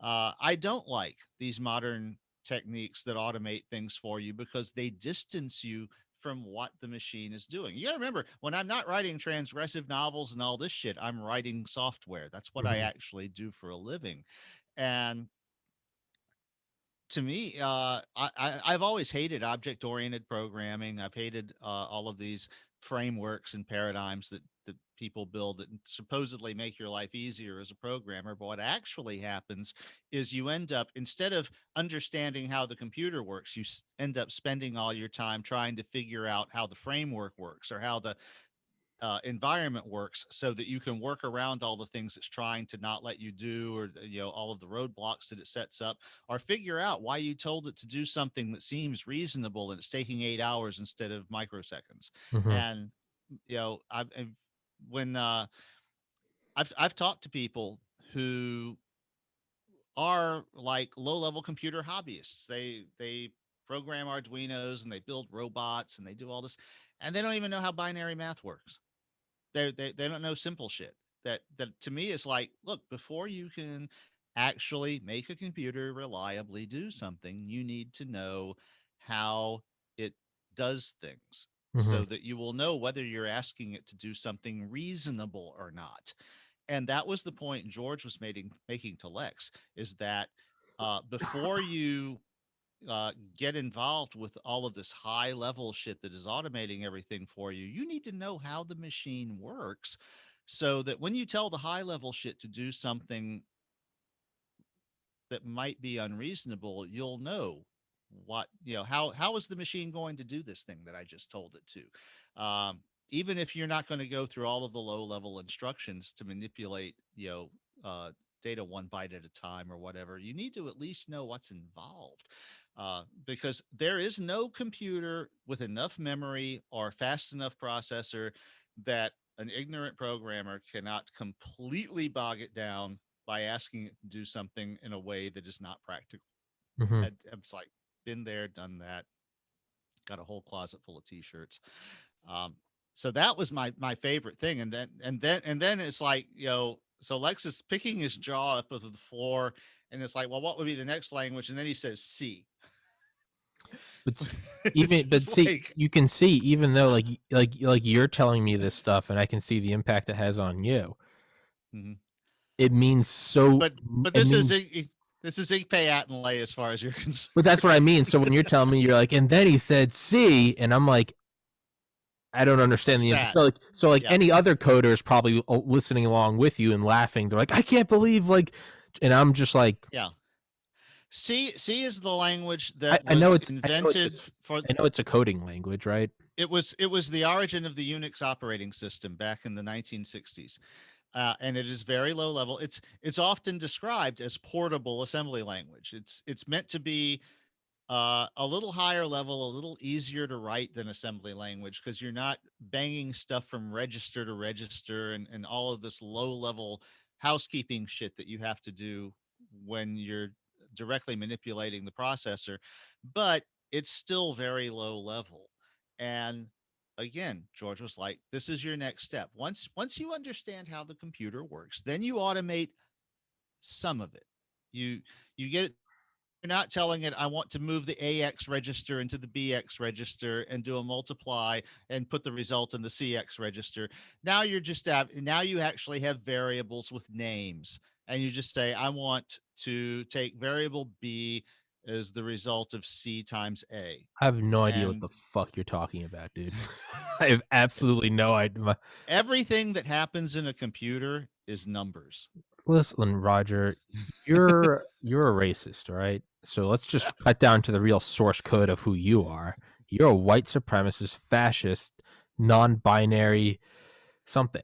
Speaker 2: I don't like these modern techniques that automate things for you because they distance you from what the machine is doing. You got to remember, when I'm not writing transgressive novels and all this shit, I'm writing software. That's what I
Speaker 1: Mm-hmm.
Speaker 2: actually do for a living. And to me, I've always hated object oriented programming. I've hated all of these frameworks and paradigms that people build that supposedly make your life easier as a programmer. But what actually happens is you end up, instead of understanding how the computer works, you end up spending all your time trying to figure out how the framework works or how the environment works so that you can work around all the things it's trying to not let you do, or all of the roadblocks that it sets up, or figure out why you told it to do something that seems reasonable and it's taking 8 hours instead of microseconds.
Speaker 1: Mm-hmm.
Speaker 2: And I've when I've talked to people who are like low level computer hobbyists. They program Arduinos and they build robots and they do all this, and they don't even know how binary math works. They don't know simple shit. That to me is like, look, before you can actually make a computer reliably do something, you need to know how it does things
Speaker 1: Mm-hmm.
Speaker 2: so that you will know whether you're asking it to do something reasonable or not. And that was the point George was making to Lex, is that before you get involved with all of this high level shit that is automating everything for you, you need to know how the machine works so that when you tell the high level shit to do something that might be unreasonable, you'll know how is the machine going to do this thing that I just told it to. Even if you're not going to go through all of the low level instructions to manipulate, data one byte at a time or whatever, you need to at least know what's involved. Because there is no computer with enough memory or fast enough processor that an ignorant programmer cannot completely bog it down by asking it to do something in a way that is not practical.
Speaker 1: Mm-hmm.
Speaker 2: I'm just like, been there, done that. Got a whole closet full of t-shirts. Um, so that was my favorite thing. And then it's like, so Lex is picking his jaw up of the floor, and it's like, well, what would be the next language? And then he says C.
Speaker 1: But
Speaker 2: It's
Speaker 1: even but
Speaker 2: just
Speaker 1: see,
Speaker 2: like,
Speaker 1: you can see even though like you're telling me this stuff, and I can see the impact it has on you.
Speaker 2: mhm.
Speaker 1: It means so.
Speaker 2: But
Speaker 1: It
Speaker 2: this is
Speaker 1: means,
Speaker 2: this is ink pay at and lay as far as you're concerned.
Speaker 1: but that's what I mean. So when you're telling me, you're like, and then he said C, and I'm like, I don't understand
Speaker 2: What's
Speaker 1: the
Speaker 2: that?
Speaker 1: so like
Speaker 2: Yeah,
Speaker 1: any other coder is probably listening along with you and laughing. They're like, I can't believe like, and I'm just like,
Speaker 2: yeah. C is the language
Speaker 1: I,
Speaker 2: that
Speaker 1: I know
Speaker 2: was
Speaker 1: it's I know it's a
Speaker 2: invented for
Speaker 1: I know it's a coding language, right?
Speaker 2: it was the origin of the Unix operating system back in the 1960s. And it is very low level. It's often described as portable assembly language. It's meant to be a little higher level, a little easier to write than assembly language because you're not banging stuff from register to register and all of this low level housekeeping shit that you have to do when you're directly manipulating the processor. But it's still very low level. And again, George was like, this is your next step. Once you understand how the computer works, then you automate some of it. You you get it, you're not telling it, I want to move the AX register into the BX register and do a multiply and put the result in the CX register. Now you're just now you actually have variables with names. And you just say, I want to take variable B as the result of C times A.
Speaker 1: I have no idea what
Speaker 2: And
Speaker 1: the fuck you're talking about, dude. I have
Speaker 2: it's
Speaker 1: absolutely no idea.
Speaker 2: everything that happens in a computer is numbers.
Speaker 1: Listen, Roger, you're a racist, all right? So let's just cut down to the real source code of who you are. You're a white supremacist, fascist, non-binary something.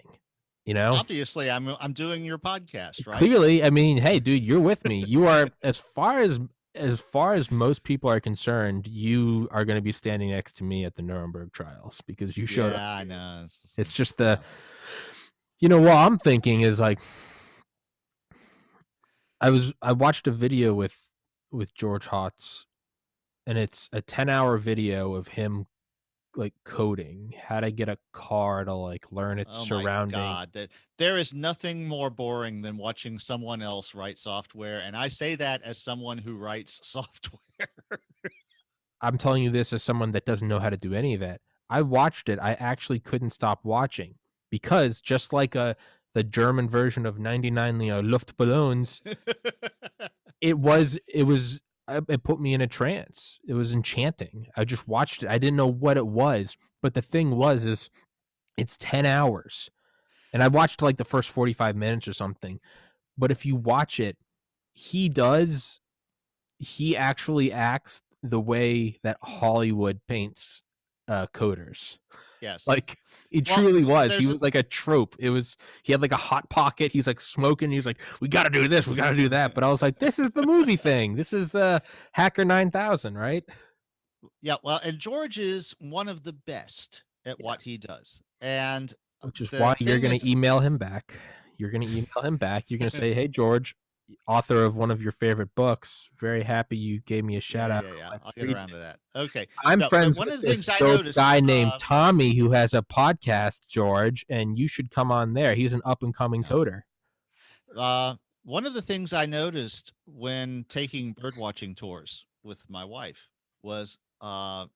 Speaker 1: You know?
Speaker 2: Obviously, I'm doing your podcast, right?
Speaker 1: Clearly, I mean, hey, dude, you're with me. You are as far as most people are concerned, you are going to be standing next to me at the Nuremberg trials because you showed up
Speaker 2: Yeah, I
Speaker 1: here.
Speaker 2: know.
Speaker 1: It's just
Speaker 2: Yeah.
Speaker 1: what I'm thinking is like I watched a video with George Hotz, and it's a 10-hour video of him like coding how to get a car to like learn its
Speaker 2: Oh my
Speaker 1: surrounding.
Speaker 2: God, that there is nothing more boring than watching someone else write software, and I say that as someone who writes software.
Speaker 1: I'm telling you this as someone that doesn't know how to do any of that. I watched it. I actually couldn't stop watching because just like the German version of 99 Luftballons, it put me in a trance. It was enchanting. I just watched it. I didn't know what it was, but the thing
Speaker 2: Well,
Speaker 1: was is it's 10 hours. And I watched like the first 45 minutes or something. But if you watch it, he does he actually acts the way that Hollywood paints coders.
Speaker 2: yes.
Speaker 1: Like he
Speaker 2: Well,
Speaker 1: truly was. He
Speaker 2: there's
Speaker 1: was like a trope. He had like a hot pocket. He's like smoking. He's like, we got to do this. We got to do that. But I was like, this is the movie thing. This is the Hacker 9000, right?
Speaker 2: yeah, well, and George is one of the best at
Speaker 1: Yeah.
Speaker 2: what he does. And
Speaker 1: Which is
Speaker 2: the
Speaker 1: why you're
Speaker 2: thing
Speaker 1: going
Speaker 2: is,
Speaker 1: to email him back. You're going to email him back. You're going to say, hey, George, author of one of your favorite books. Very happy you gave me a shout
Speaker 2: yeah,
Speaker 1: out
Speaker 2: yeah,
Speaker 1: on
Speaker 2: yeah.
Speaker 1: Lex
Speaker 2: I'll get
Speaker 1: Friedman.
Speaker 2: around to that. Okay.
Speaker 1: I'm
Speaker 2: No, but
Speaker 1: friends
Speaker 2: one
Speaker 1: with
Speaker 2: of the
Speaker 1: this
Speaker 2: things I
Speaker 1: dope
Speaker 2: noticed,
Speaker 1: guy named Tommy who has a podcast, George, and you should come on there. He's an up and coming
Speaker 2: yeah.
Speaker 1: coder.
Speaker 2: One of the things I noticed when taking bird watching tours with my wife was that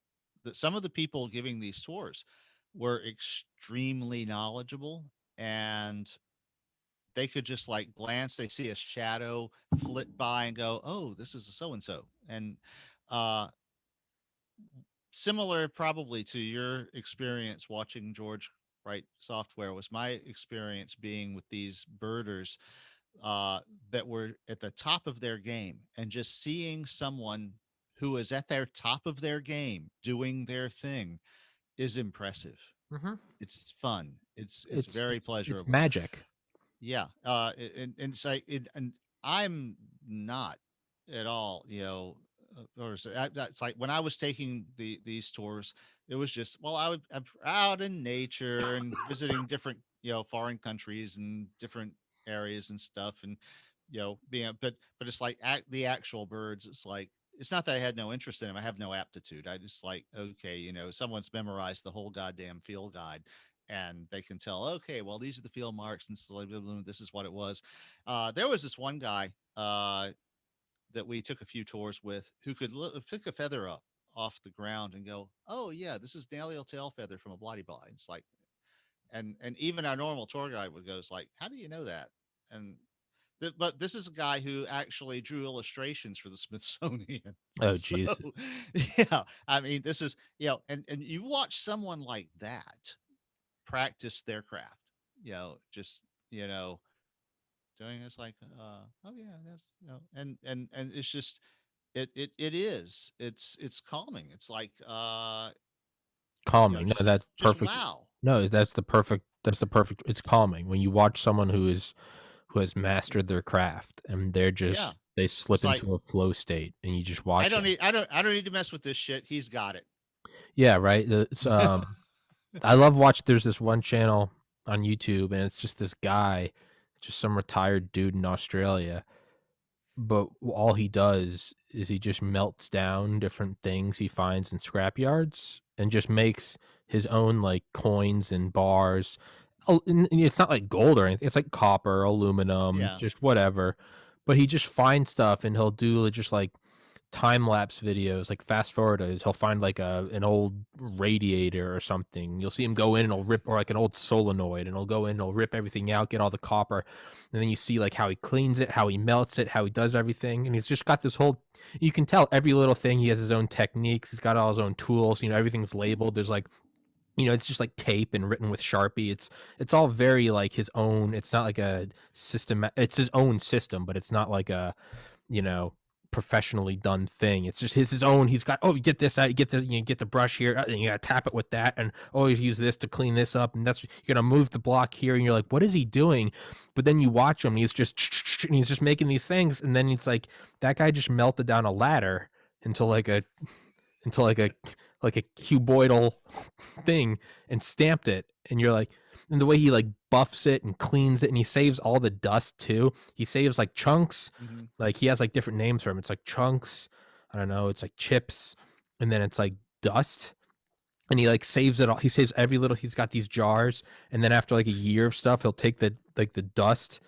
Speaker 2: some of the people giving these tours were extremely knowledgeable, and they could just like glance, they see a shadow flit by and go, oh, this is a so and so. And uh, similar probably to your experience watching George write software was my experience being with these birders uh, that were at the top of their game, and just seeing someone who is at their top of their game doing their thing is impressive.
Speaker 1: Mm-hmm.
Speaker 2: It's fun. It's
Speaker 1: It's
Speaker 2: very
Speaker 1: it's it's
Speaker 2: pleasurable.
Speaker 1: magic.
Speaker 2: Yeah. And say it, and I'm not at all, or it's like when I was taking these tours, it was just, well, I'm out in nature and visiting different, foreign countries and different areas and stuff, and being, but it's like the actual birds. It's like it's not that I had no interest in them. I have no aptitude. I just like, okay, someone's memorized the whole goddamn field guide, and they can tell, okay, well, these are the field marks and so like, this is what it was. There was this one guy that we took a few tours with who could pick a feather up off the ground and go, "Oh yeah, this is Nalio tail feather from a bloody blah." It's like, and even our normal tour guide would goes like, "How do you know that?" And but this is a guy who actually drew illustrations for the Smithsonian.
Speaker 1: Oh,
Speaker 2: So
Speaker 1: Jesus.
Speaker 2: yeah, I mean, this is, and you watch someone like that practice their craft, just, you know, doing this like, oh yeah, that's, and it's just, it's calming. It's like,
Speaker 1: Calming. No, that's
Speaker 2: just
Speaker 1: perfect.
Speaker 2: wow.
Speaker 1: No, that's the perfect. It's calming when you watch someone who has mastered their craft and
Speaker 2: Yeah,
Speaker 1: they slip
Speaker 2: it's like,
Speaker 1: into a flow state and you just watch them.
Speaker 2: I don't need to mess with this shit. He's got it.
Speaker 1: Yeah, right. It's I love watch. There's this one channel on YouTube, and it's just this guy, just some retired dude in Australia. But all he does is he just melts down different things he finds in scrap yards and just makes his own like coins and bars. Oh, and it's not like gold or anything. It's like copper, aluminum,
Speaker 2: Yeah.
Speaker 1: just whatever. But he just finds stuff and he'll do just like time lapse videos, like fast forwarders. He'll find like an old radiator or something. You'll see him go in and he'll rip, or like an old solenoid, and he'll go in and he'll rip everything out, get all the copper, and then you see like how he cleans it, how he melts it, how he does everything, and he's just got this whole. You can tell every little thing. He has his own techniques. He's got all his own tools. Everything's labeled. There's like it's just like tape and written with Sharpie. It's all very like his own. It's not like a system. It's his own system, but it's not like a you know, professionally done thing. It's just his own. He's got, oh, you get this out, you get the brush here, and you gotta tap it with that, and always use this to clean this up, and that's you're gonna move the block here, and you're like, what is he doing? But then you watch him, and he's just making these things, and then it's like that guy just melted down a ladder into like a into like a cuboidal thing and stamped it, and you're like, and the way he like buffs it and cleans it, and he saves all the dust too. He saves like chunks,
Speaker 2: Hmm.
Speaker 1: like he has like different names for them. It's like chunks, I don't know, it's like chips, and then it's like dust, and he like saves it all. He saves every little. He's got these jars, and then after like a year of stuff, he'll take the dust.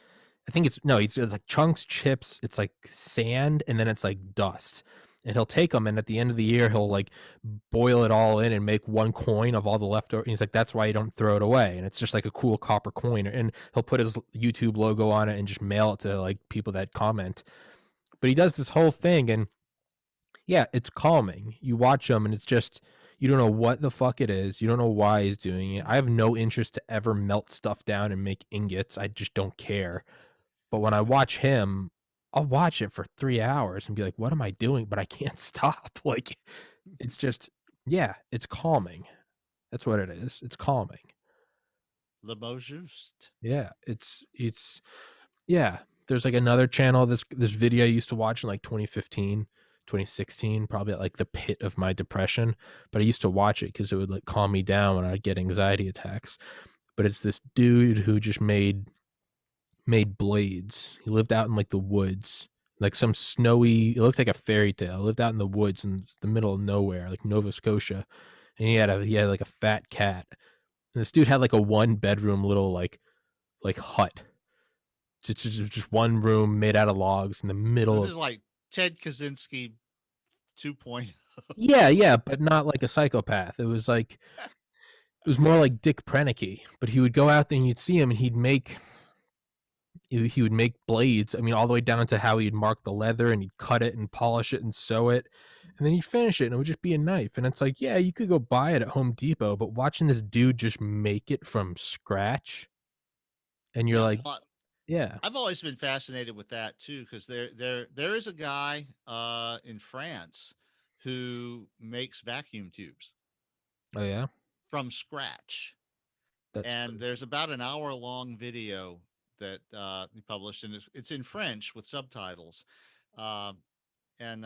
Speaker 1: I think it's no, it's like chunks, chips, it's like sand, and then it's like dust. And he'll take them, and at the end of the year, he'll like boil it all in and make one coin of all the leftover. He's like, that's why you don't throw it away, and it's just like a cool copper coin. And he'll put his YouTube logo on it and just mail it to like people that comment. But he does this whole thing, and yeah, it's calming. You watch him, and it's just you don't know what the fuck it is. You don't know why he's doing it. I have no interest to ever melt stuff down and make ingots. I just don't care. But when I watch him, I'll watch it for 3 hours and be like, "What am I doing?" But I can't stop. Like, it's just, yeah, it's calming. That's what it is. It's calming.
Speaker 2: Le mot juste.
Speaker 1: Yeah, it's yeah. There's like another channel. This video I used to watch in like 2015, 2016, probably at like the pit of my depression. But I used to watch it because it would like calm me down when I'd get anxiety attacks. But it's this dude who just made blades. He lived out in like the woods, like some snowy. It looked like a fairy tale. He lived out in the woods in the middle of nowhere, like Nova Scotia, and he had like a fat cat. And this dude had like a one bedroom little like hut, just one room made out of logs in the middle
Speaker 2: This
Speaker 1: of.
Speaker 2: is like Ted Kaczynski 2.0.
Speaker 1: Yeah, yeah, but not like a psychopath. It was more like Dick Prenicky, but he would go out there and you'd see him and he would make blades. I mean, all the way down to how he'd mark the leather and he'd cut it and polish it and sew it, and then he'd finish it, and it would just be a knife. And it's like, yeah, you could go buy it at Home Depot, but watching this dude just make it from scratch, and you're
Speaker 2: Yeah,
Speaker 1: like, yeah,
Speaker 2: I've always been fascinated with that too, because there is a guy in France who makes vacuum tubes
Speaker 1: oh yeah,
Speaker 2: from scratch,
Speaker 1: that's
Speaker 2: and
Speaker 1: crazy.
Speaker 2: there's about an hour long video that he published, and it's in French with subtitles, um, and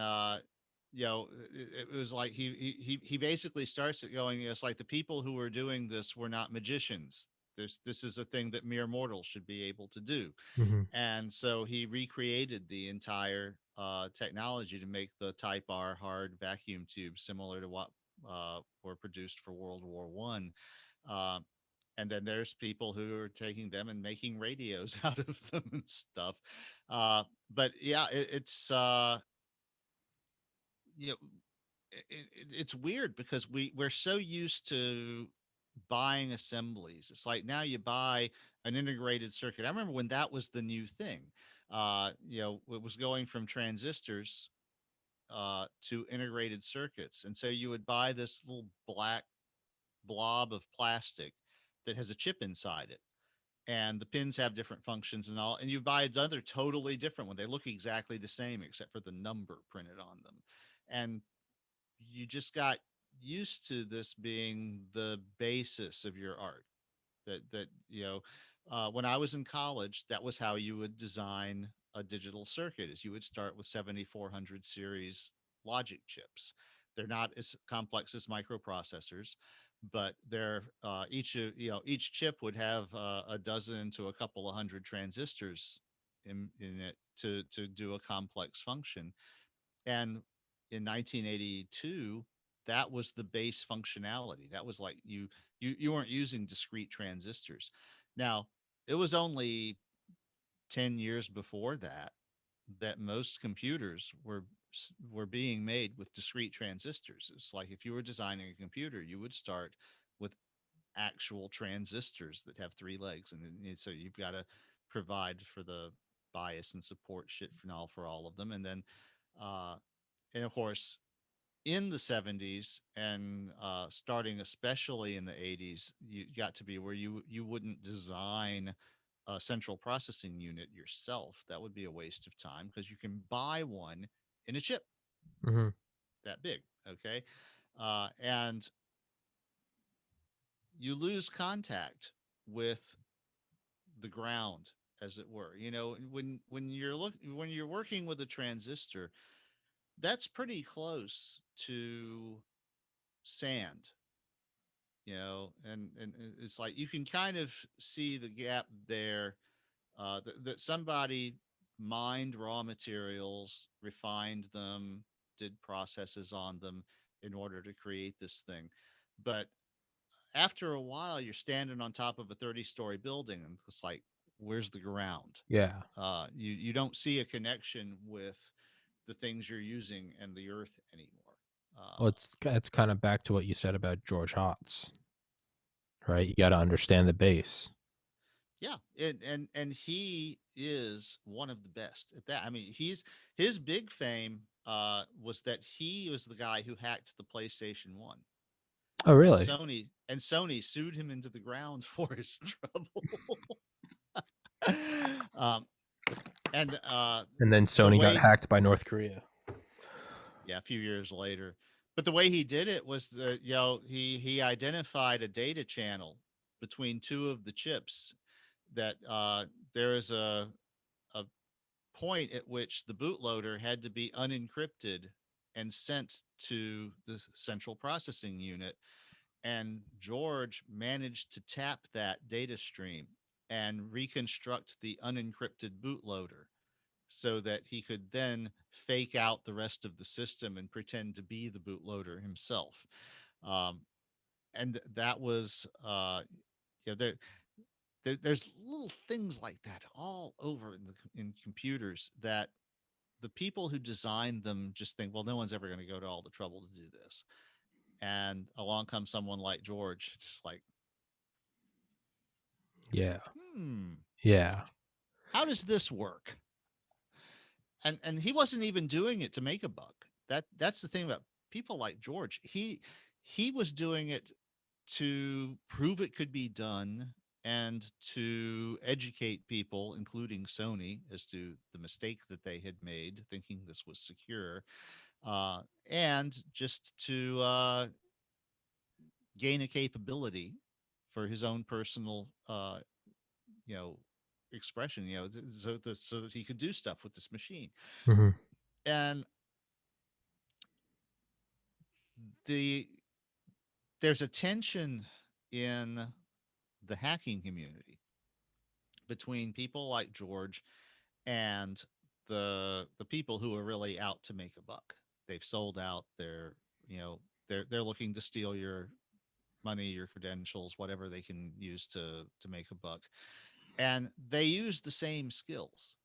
Speaker 2: it was like he basically starts it going. It's like the people who were doing this were not magicians. This is a thing that mere mortals should be able to do,
Speaker 1: Hmm.
Speaker 2: and so he recreated the entire technology to make the Type R hard vacuum tubes, similar to what were produced for World War I. Uh, and then there's people who are taking them and making radios out of them and stuff. But yeah, it's you know it's weird because we're so used to buying assemblies. It's like now you buy an integrated circuit. I remember when that was the new thing. It was going from transistors to integrated circuits, and so you would buy this little black blob of plastic that has a chip inside it, and the pins have different functions and all, and you buy another totally different one. They look exactly the same except for the number printed on them, and you just got used to this being the basis of your art. When I was in college, that was how you would design a digital circuit. Is you would start with 7400 series logic chips. They're not as complex as microprocessors, but they're each chip would have a dozen to a couple of hundred transistors in it to do a complex function. And in 1982, that was the base functionality. That was like you weren't using discrete transistors. Now, it was only 10 years before that that most computers were being made with discrete transistors. It's like if you were designing a computer, you would start with actual transistors that have three legs, and so you've got to provide for the bias and support shit for all of them, uh, and of course in the 70s and starting especially in the 80s, you got to be where you wouldn't design a central processing unit yourself. That would be a waste of time because you can buy one in a chip
Speaker 1: Hmm.
Speaker 2: that big. Okay. And you lose contact with the ground, as it were. When you're working with a transistor, that's pretty close to sand, and it's like you can kind of see the gap there, that somebody mined raw materials, refined them, did processes on them in order to create this thing. But after a while, you're standing on top of a 30-story building, and it's like, where's the ground?
Speaker 1: Yeah.
Speaker 2: You don't see a connection with the things you're using and the earth anymore.
Speaker 1: Well,
Speaker 2: Uh,
Speaker 1: it's kind of back to what you said about George Hotz, right? You got to understand the base.
Speaker 2: Yeah, and he is one of the best at that. I mean, his big fame was that he was the guy who hacked the PlayStation 1.
Speaker 1: Oh,
Speaker 2: And
Speaker 1: really?
Speaker 2: Sony sued him into the ground for his trouble. um and
Speaker 1: And then
Speaker 2: the
Speaker 1: Sony got
Speaker 2: way
Speaker 1: hacked by North Korea.
Speaker 2: Yeah, a few years later. But the way he did it was that he identified a data channel between two of the chips, that there is a point at which the bootloader had to be unencrypted and sent to the central processing unit. And George managed to tap that data stream and reconstruct the unencrypted bootloader so that he could then fake out the rest of the system and pretend to be the bootloader himself. Um, and that was, there's little things like that all over in computers that the people who designed them just think, well, no one's ever going to go to all the trouble to do this. And along comes someone like George, just like,
Speaker 1: Yeah.
Speaker 2: hmm,
Speaker 1: Yeah.
Speaker 2: how does this work? And he wasn't even doing it to make a buck. That's the thing about people like George. He was doing it to prove it could be done and to educate people, including Sony, as to the mistake that they had made thinking this was secure, and just to gain a capability for his own personal, you know, expression, so that he could do stuff with this machine.
Speaker 1: Hmm.
Speaker 2: And the there's a tension in the hacking community between people like George and the people who are really out to make a buck. They've sold out. They're looking to steal your money, your credentials, whatever they can use to make a buck. And they use the same skills.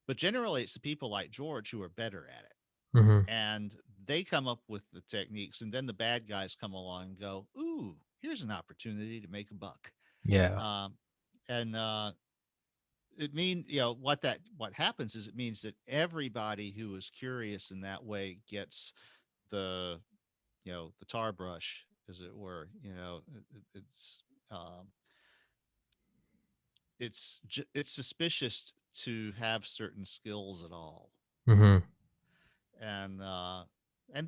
Speaker 2: But generally it's the people like George who are better at it.
Speaker 1: Hmm.
Speaker 2: And they come up with the techniques, and then the bad guys come along and go, "Ooh, here's an opportunity to make a buck."
Speaker 1: Yeah.
Speaker 2: Um, and it mean what happens is it means that everybody who is curious in that way gets the the tar brush, as it were. Um, it's suspicious to have certain skills at all,
Speaker 1: Hmm.
Speaker 2: and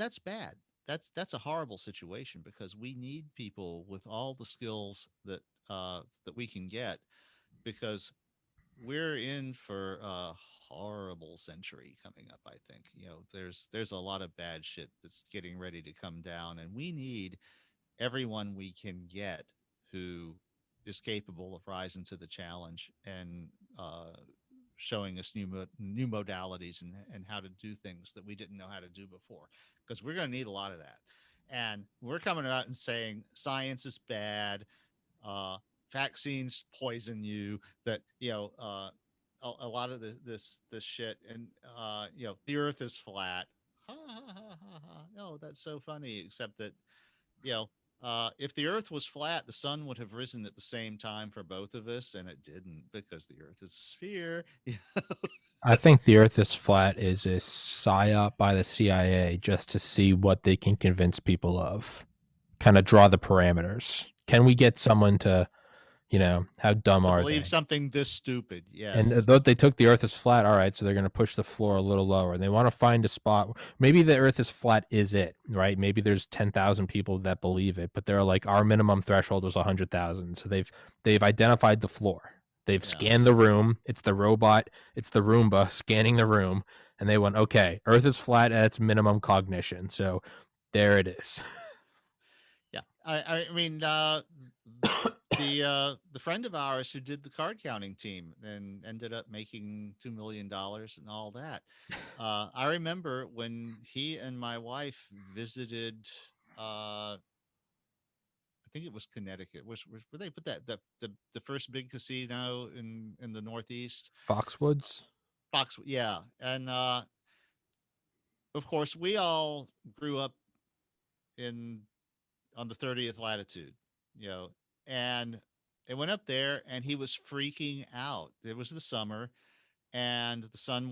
Speaker 2: that's bad. That's a horrible situation because we need people with all the skills that we can get, because we're in for a horrible century coming up. I think there's a lot of bad shit that's getting ready to come down, and we need everyone we can get who is capable of rising to the challenge and showing us new modalities and how to do things that we didn't know how to do before, because we're going to need a lot of that. And we're coming out and saying science is bad, uh, vaccines poison you, that a lot of this shit, and the earth is flat. Ha, ha, ha, ha, ha. No, that's so funny, except that you know, if the Earth was flat, the sun would have risen at the same time for both of us, and it didn't because the Earth is a sphere.
Speaker 1: I think the Earth is flat is a psyop by the CIA just to see what they can convince people of. Kind of draw the parameters. Can we get someone to, how dumb
Speaker 2: To
Speaker 1: are
Speaker 2: believe
Speaker 1: they?
Speaker 2: something this stupid.
Speaker 1: And
Speaker 2: Yes.
Speaker 1: though they took the Earth is flat, all right, so they're going to push the floor a little lower. And they want to find a spot. Maybe the Earth is flat is it, right? Maybe there's 10,000 people that believe it, but they're like, our minimum threshold was 100,000. So they've identified the floor. They've
Speaker 2: Yeah.
Speaker 1: scanned the room. It's the robot. It's the Roomba scanning the room, and they went, okay, Earth is flat at its minimum cognition. So there it is.
Speaker 2: Yeah. I mean, the friend of ours who did the card counting team and ended up making $2 million and all that. I remember when he and my wife visited. I think it was Connecticut. Was where they put the first big casino in the Northeast?
Speaker 1: Foxwoods.
Speaker 2: Fox, yeah. And of course, we all grew up in on the 30th latitude, you know, and it went up there, and he was freaking out. It was the summer, and the sun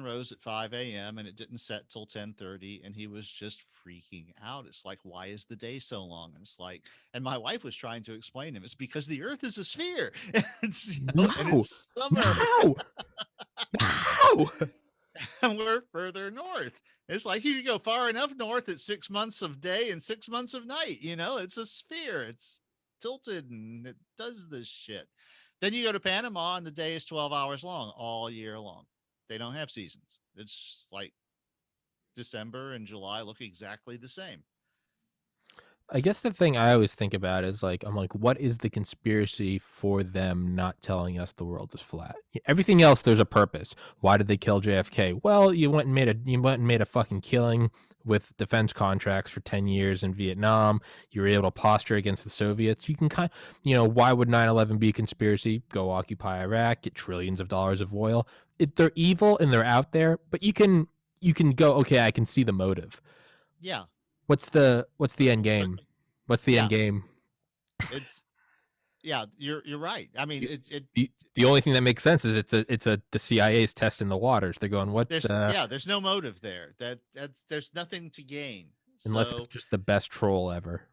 Speaker 2: rose at 5 a.m. and it didn't set till 10:30, and he was just freaking out. It's like, why is the day so long? And it's like, and my wife was trying to explain to him, it's because the earth is a sphere. And
Speaker 1: No,
Speaker 2: it's summer.
Speaker 1: no, no.
Speaker 2: And we're further north. It's like you go far enough north, it's 6 months of day and 6 months of night. It's a sphere. It's tilted and it does this shit. Then you go to Panama and the day is 12 hours long all year long. They don't have seasons. It's just like December and July look exactly the same.
Speaker 1: I guess the thing I always think about is like, I'm like, what is the conspiracy for them not telling us the world is flat? Everything else, there's a purpose. Why did they kill JFK? Well, you went and made a fucking killing with defense contracts for 10 years in Vietnam. You were able to posture against the Soviets. You can why would 9/11 be a conspiracy? Go occupy Iraq, get trillions of dollars of oil. They're evil and they're out there, but you can go, okay, I can see the motive.
Speaker 2: Yeah.
Speaker 1: What's the end
Speaker 2: But
Speaker 1: game? What's the
Speaker 2: yeah,
Speaker 1: end game?
Speaker 2: it's yeah, you're right. I mean,
Speaker 1: The,
Speaker 2: it
Speaker 1: the only thing that makes sense is it's the CIA's testing the waters. They're going, what's
Speaker 2: there's no motive there. That's There's nothing to gain.
Speaker 1: unless it's
Speaker 2: So,
Speaker 1: just the best troll ever.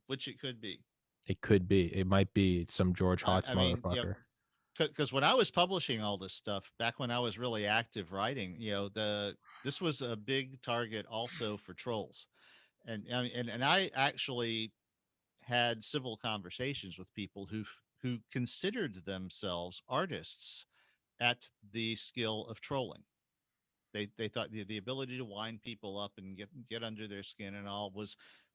Speaker 2: which it could be.
Speaker 1: It could be. It might be some George
Speaker 2: I
Speaker 1: Hotz
Speaker 2: mean,
Speaker 1: motherfucker.
Speaker 2: because when I was publishing all this stuff back when I was really active writing, this was a big target also for trolls, and I mean, and I actually had civil conversations with people who considered themselves artists at the skill of trolling. They thought the ability to wind people up and get under their skin and all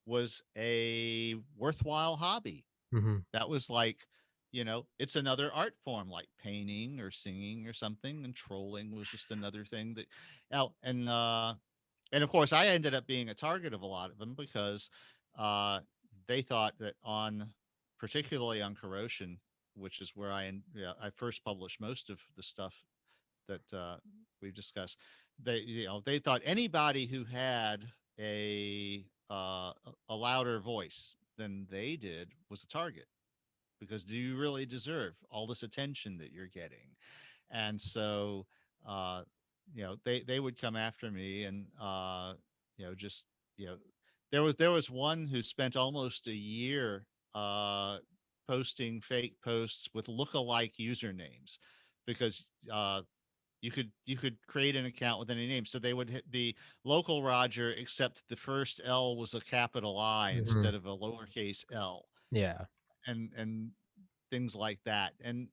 Speaker 2: was a worthwhile hobby.
Speaker 1: Hmm.
Speaker 2: That was like, it's another art form like painting or singing or something, and trolling was just another thing that out. And of course I ended up being a target of a lot of them because uh they thought that on particularly on corrosion, which is where I first published most of the stuff that we've discussed. They thought anybody who had a a louder voice than they did was a target, because do you really deserve all this attention that you're getting? And so uh they would come after me, and just you know there was one who spent almost a year uh posting fake posts with look-alike usernames, because you could create an account with any name. So they would be local Roger, except the first L was a capital I
Speaker 1: Hmm.
Speaker 2: instead of a lowercase L,
Speaker 1: Yeah.
Speaker 2: and things like that, and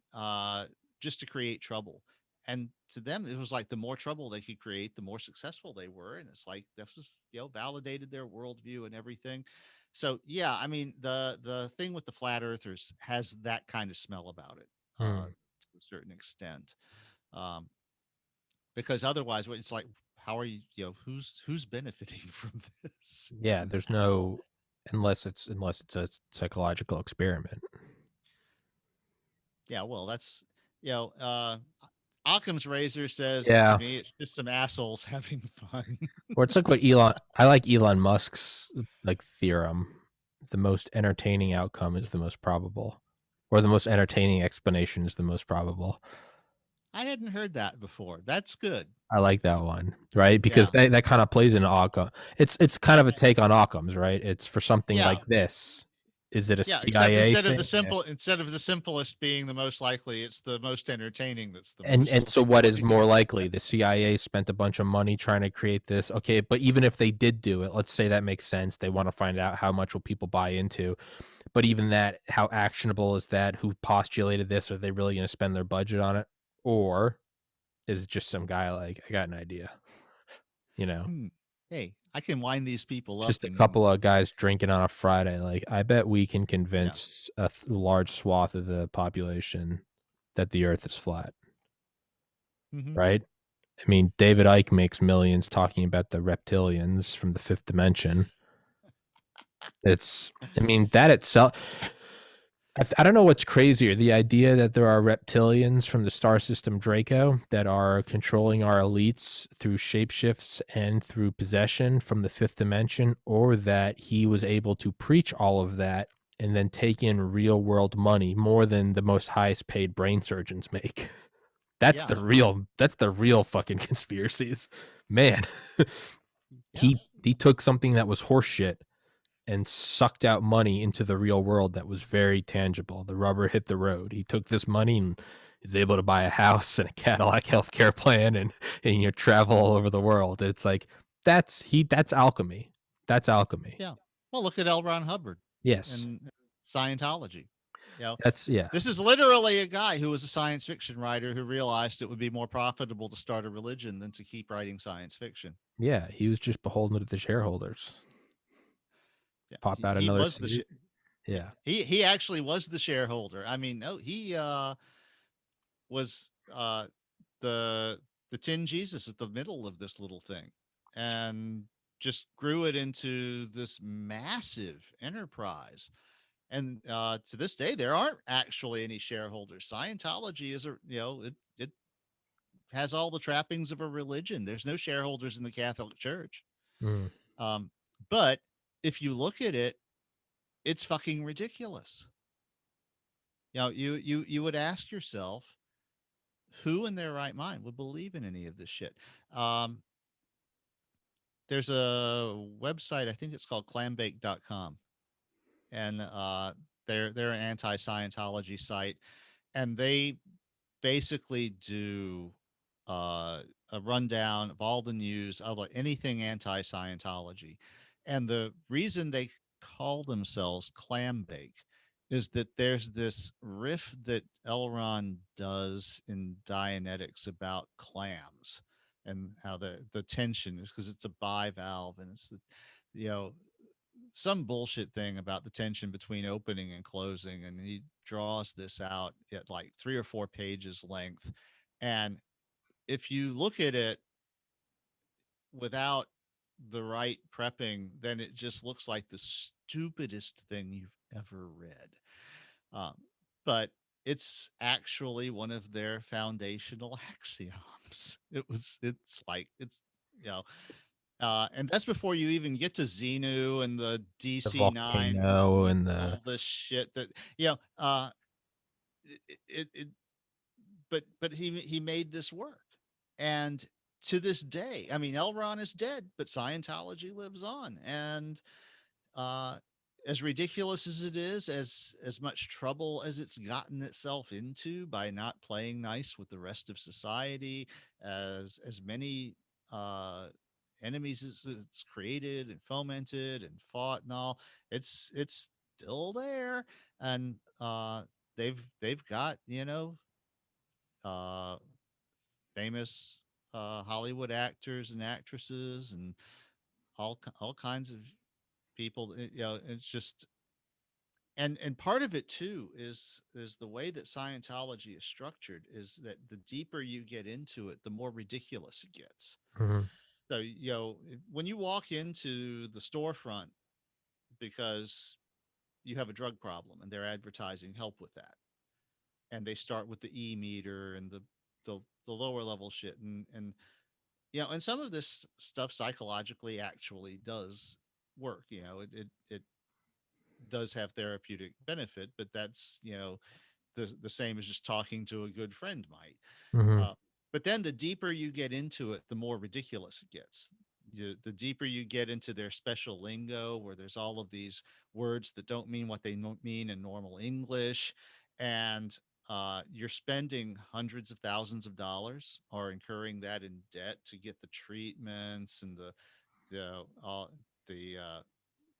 Speaker 2: just to create trouble. And to them, it was like the more trouble they could create, the more successful they were. And it's like this is validated their worldview and everything. So yeah, I mean the thing with the flat earthers has that kind of smell about it,
Speaker 1: Mm.
Speaker 2: to a certain extent. Um, because otherwise it's like, how are you, who's benefiting from this
Speaker 1: Yeah.
Speaker 2: and
Speaker 1: There's
Speaker 2: how?
Speaker 1: no unless it's a psychological experiment.
Speaker 2: Yeah, well, that's you know Occam's razor says to
Speaker 1: Yeah.
Speaker 2: me it's just some assholes having fun.
Speaker 1: Or it's like what Elon. I like Elon Musk's like theorem. The most entertaining outcome is the most probable, or the most entertaining explanation is the most probable.
Speaker 2: I hadn't heard that before. That's good.
Speaker 1: I like that one, right? Because
Speaker 2: Yeah.
Speaker 1: that kind of plays into Occam. It's kind
Speaker 2: Yeah.
Speaker 1: of a take on Occam's, right? It's for something
Speaker 2: Yeah.
Speaker 1: like this. Is it a
Speaker 2: Yeah, except
Speaker 1: CIA thing? Yeah.
Speaker 2: instead of the simplest being the most likely, it's the most entertaining that's the
Speaker 1: And
Speaker 2: most
Speaker 1: so what is
Speaker 2: likely.
Speaker 1: more likely? The CIA spent a bunch of money trying to create this. Okay, but even if they did do it, let's say that makes sense. They want to find out how much will people buy into. But even that, how actionable is that? Who postulated this? Are they really going to spend their budget on it? Or is it just some guy like, I got an idea, you know?
Speaker 2: Hmm. Hey, I can wind these people up
Speaker 1: Just a
Speaker 2: and
Speaker 1: couple of guys drinking on a Friday. Like, I bet we can
Speaker 2: yeah.
Speaker 1: convince a large swath of the population that the earth is flat,
Speaker 2: Hmm.
Speaker 1: right? I mean, David Icke makes millions talking about the reptilians from the fifth dimension. It's, I mean, that itself, I don't know what's crazier, the idea that there are reptilians from the star system Draco that are controlling our elites through shapeshifts and through possession from the fifth dimension, or that he was able to preach all of that and then take in real world money more than the most highest paid brain surgeons make.
Speaker 2: Yeah.
Speaker 1: That's the real fucking conspiracies. Man,
Speaker 2: Yeah.
Speaker 1: he took something that was horseshit and sucked out money into the real world that was very tangible. The rubber hit the road. He took this money and is able to buy a house and a Cadillac healthcare plan and travel all over the world. It's like that's alchemy. That's alchemy.
Speaker 2: Yeah. Well, look at L. Ron Hubbard
Speaker 1: Yes.
Speaker 2: and Scientology. You know,
Speaker 1: That's yeah.
Speaker 2: this is literally a guy who was a science fiction writer who realized it would be more profitable to start a religion than to keep writing science fiction.
Speaker 1: Yeah, he was just beholden to the shareholders.
Speaker 2: Yeah,
Speaker 1: Pop out
Speaker 2: he
Speaker 1: another
Speaker 2: was
Speaker 1: suit.
Speaker 2: yeah,
Speaker 1: Yeah.
Speaker 2: he actually was the shareholder. I mean, no, he was the tin Jesus at the middle of this little thing, and just grew it into this massive enterprise. And to this day, there aren't actually any shareholders. Scientology is it has all the trappings of a religion. There's no shareholders in the Catholic Church.
Speaker 1: Mm.
Speaker 2: Um, but if you look at it, it's fucking ridiculous. You would ask yourself, who in their right mind would believe in any of this shit? Um, there's a website, I think it's called clambake.com, and they're an anti-Scientology site, and they basically do uh, a rundown of all the news of like anything anti-Scientology. And the reason they call themselves Clambake is that there's this riff that Elron does in Dianetics about clams and how the tension is because it's a bivalve, and it's you know some bullshit thing about the tension between opening and closing, and he draws this out at like 3 or 4 pages length. And if you look at it without the right prepping, then it just looks like the stupidest thing you've ever read. um, but it's actually one of their foundational axioms. It's like, it's, you know, and that's before you even get to Xenu and the
Speaker 1: The
Speaker 2: DC9s
Speaker 1: volcano
Speaker 2: and
Speaker 1: and the
Speaker 2: all this shit that, it but he made this work. And to this day, I mean, Elron is dead, but Scientology lives on. And uh as ridiculous as it is, as much trouble as it's gotten itself into by not playing nice with the rest of society, as many uh enemies as it's created and fomented and fought and all, it's still there. And they've got, uh famous Hollywood actors and actresses and all kinds of people. It's just, and part of it too is the way that Scientology is structured, is that the deeper you get into it, the more ridiculous it gets.
Speaker 1: Mhm.
Speaker 2: So, when you walk into the storefront because you have a drug problem and they're advertising help with that, and they start with the e-meter and the lower level shit, and some of this stuff psychologically actually does work. It does have therapeutic benefit, but that's, the same as just talking to a good friend might.
Speaker 1: Mhm.
Speaker 2: Uh, but then the deeper you get into it, the more ridiculous it gets. The deeper you get into their special lingo, where there's all of these words that don't mean what they mean in normal English, and you're spending hundreds of thousands of dollars or incurring that in debt to get the treatments and all the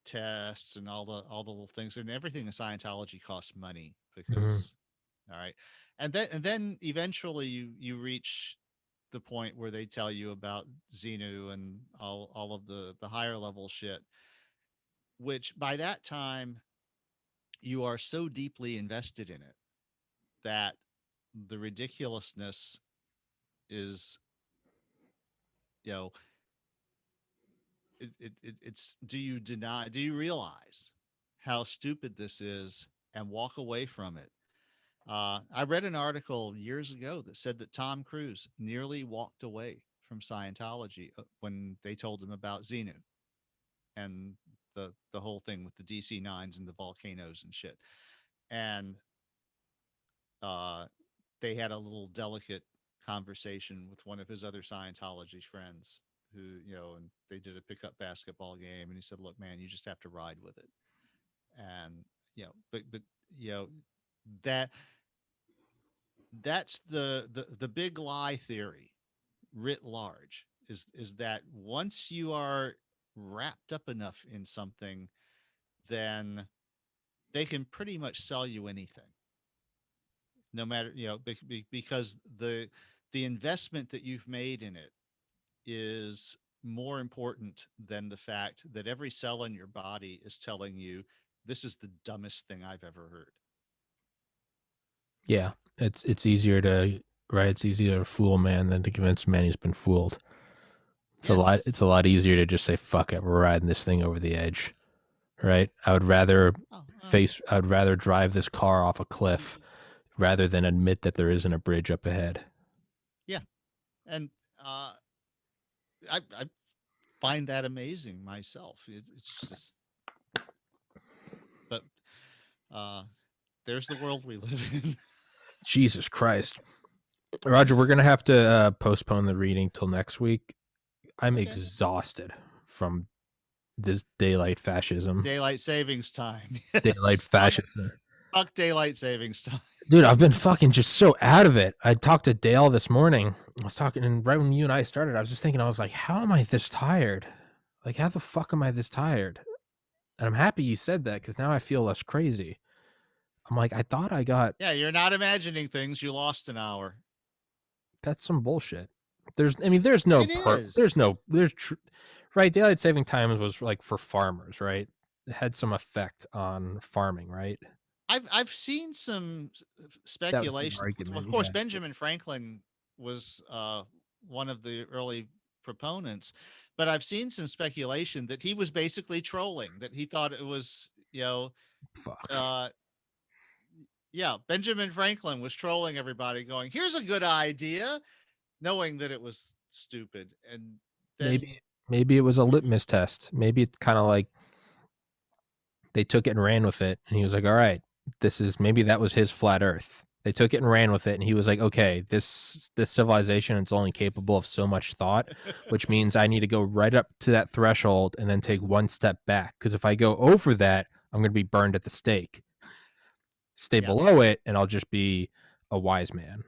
Speaker 2: tests and all the little things, and everything in Scientology costs money
Speaker 1: Mhm.
Speaker 2: because, all right, and then eventually you reach the point where they tell you about Xenu and all of the higher level shit, which by that time you are so deeply invested in it that the ridiculousness is, you know it's, do you realize how stupid this is and walk away from it? I read an article years ago that said that Tom Cruise nearly walked away from Scientology when they told him about Xenu and the whole thing with the DC9s and the volcanoes and shit. And uh, they had a little delicate conversation with one of his other Scientology friends who, and they did a pickup basketball game, and he said, "Look, man, you just have to ride with it." And but you know that that's the big lie theory writ large, is that once you are wrapped up enough in something, then they can pretty much sell you anything, no matter, because the investment that you've made in it is more important than the fact that every cell in your body is telling you this is the dumbest thing I've ever heard.
Speaker 1: Yeah, it's easier to right. It's easier to fool a man than to convince a man he's been fooled. It's a lot.
Speaker 2: Yes.
Speaker 1: It's a lot easier to just say fuck it. We're riding this thing over the edge, right? I would rather
Speaker 2: Oh,
Speaker 1: I would rather drive this car off a cliff rather than admit that there isn't a bridge up ahead.
Speaker 2: yeah. And uh, I find that amazing myself. It's just, but uh, there's the world we live in.
Speaker 1: Jesus Christ, Roger, we're gonna have to postpone the reading till next week. I'm
Speaker 2: Okay.
Speaker 1: exhausted from this daylight fascism.
Speaker 2: Daylight savings time.
Speaker 1: Daylight
Speaker 2: Yes.
Speaker 1: fascism.
Speaker 2: Fuck daylight savings time.
Speaker 1: Dude, I've been fucking just so out of it. I talked to Dale this morning. I was talking, and right when you and I started, I was just thinking, I was like, how am I this tired? Like, how the fuck am I this tired? And I'm happy you said that because now I feel less crazy. I'm like, I thought I got
Speaker 2: Yeah, you're not imagining things. You lost an hour.
Speaker 1: that's some bullshit. There's no
Speaker 2: It is.
Speaker 1: right. Daylight saving times was like for farmers, right? It had some effect on farming, right?
Speaker 2: I've seen some
Speaker 1: That was the
Speaker 2: speculation.
Speaker 1: argument.
Speaker 2: Of course,
Speaker 1: Yeah.
Speaker 2: Benjamin Franklin was one of the early proponents, but I've seen some speculation that he was basically trolling. That he thought it was,
Speaker 1: Fuck.
Speaker 2: uh, Yeah, Benjamin Franklin was trolling everybody, going, "Here's a good idea," knowing that it was stupid, and then
Speaker 1: Maybe it was a litmus test. Maybe it's kind of like they took it and ran with it, and he was like, "All right, this is maybe that was his flat Earth." They took it and ran with it, and he was like, "Okay, this civilization is only capable of so much thought, which means I need to go right up to that threshold and then take one step back. Because if I go over that, I'm going to be burned at the stake. Stay
Speaker 2: yeah,
Speaker 1: below it, and I'll just be a wise man."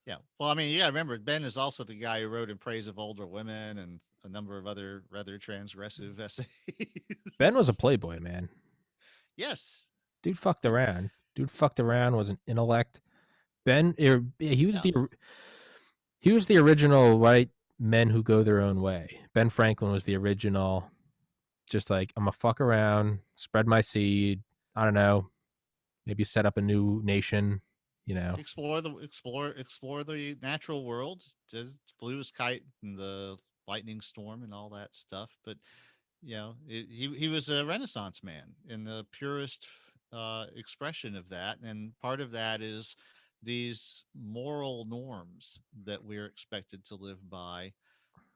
Speaker 2: yeah. Well, I mean, you got to remember, Ben is also the guy who wrote in praise of older women and a number of other rather transgressive essays.
Speaker 1: Ben was a playboy, man.
Speaker 2: Yes,
Speaker 1: Dude fucked
Speaker 2: and
Speaker 1: around. Dude fucked around. Was an intellect. Ben,
Speaker 2: yeah,
Speaker 1: he was the original right men who go their own way. Ben Franklin was the original. Just like I'm gonna fuck around, spread my seed. I don't know, maybe set up a new nation. You know.
Speaker 2: explore the natural world. Just flew his kite in the lightning storm and all that stuff. But he was a Renaissance man in the purest expression of that, and part of that is these moral norms that we're expected to live by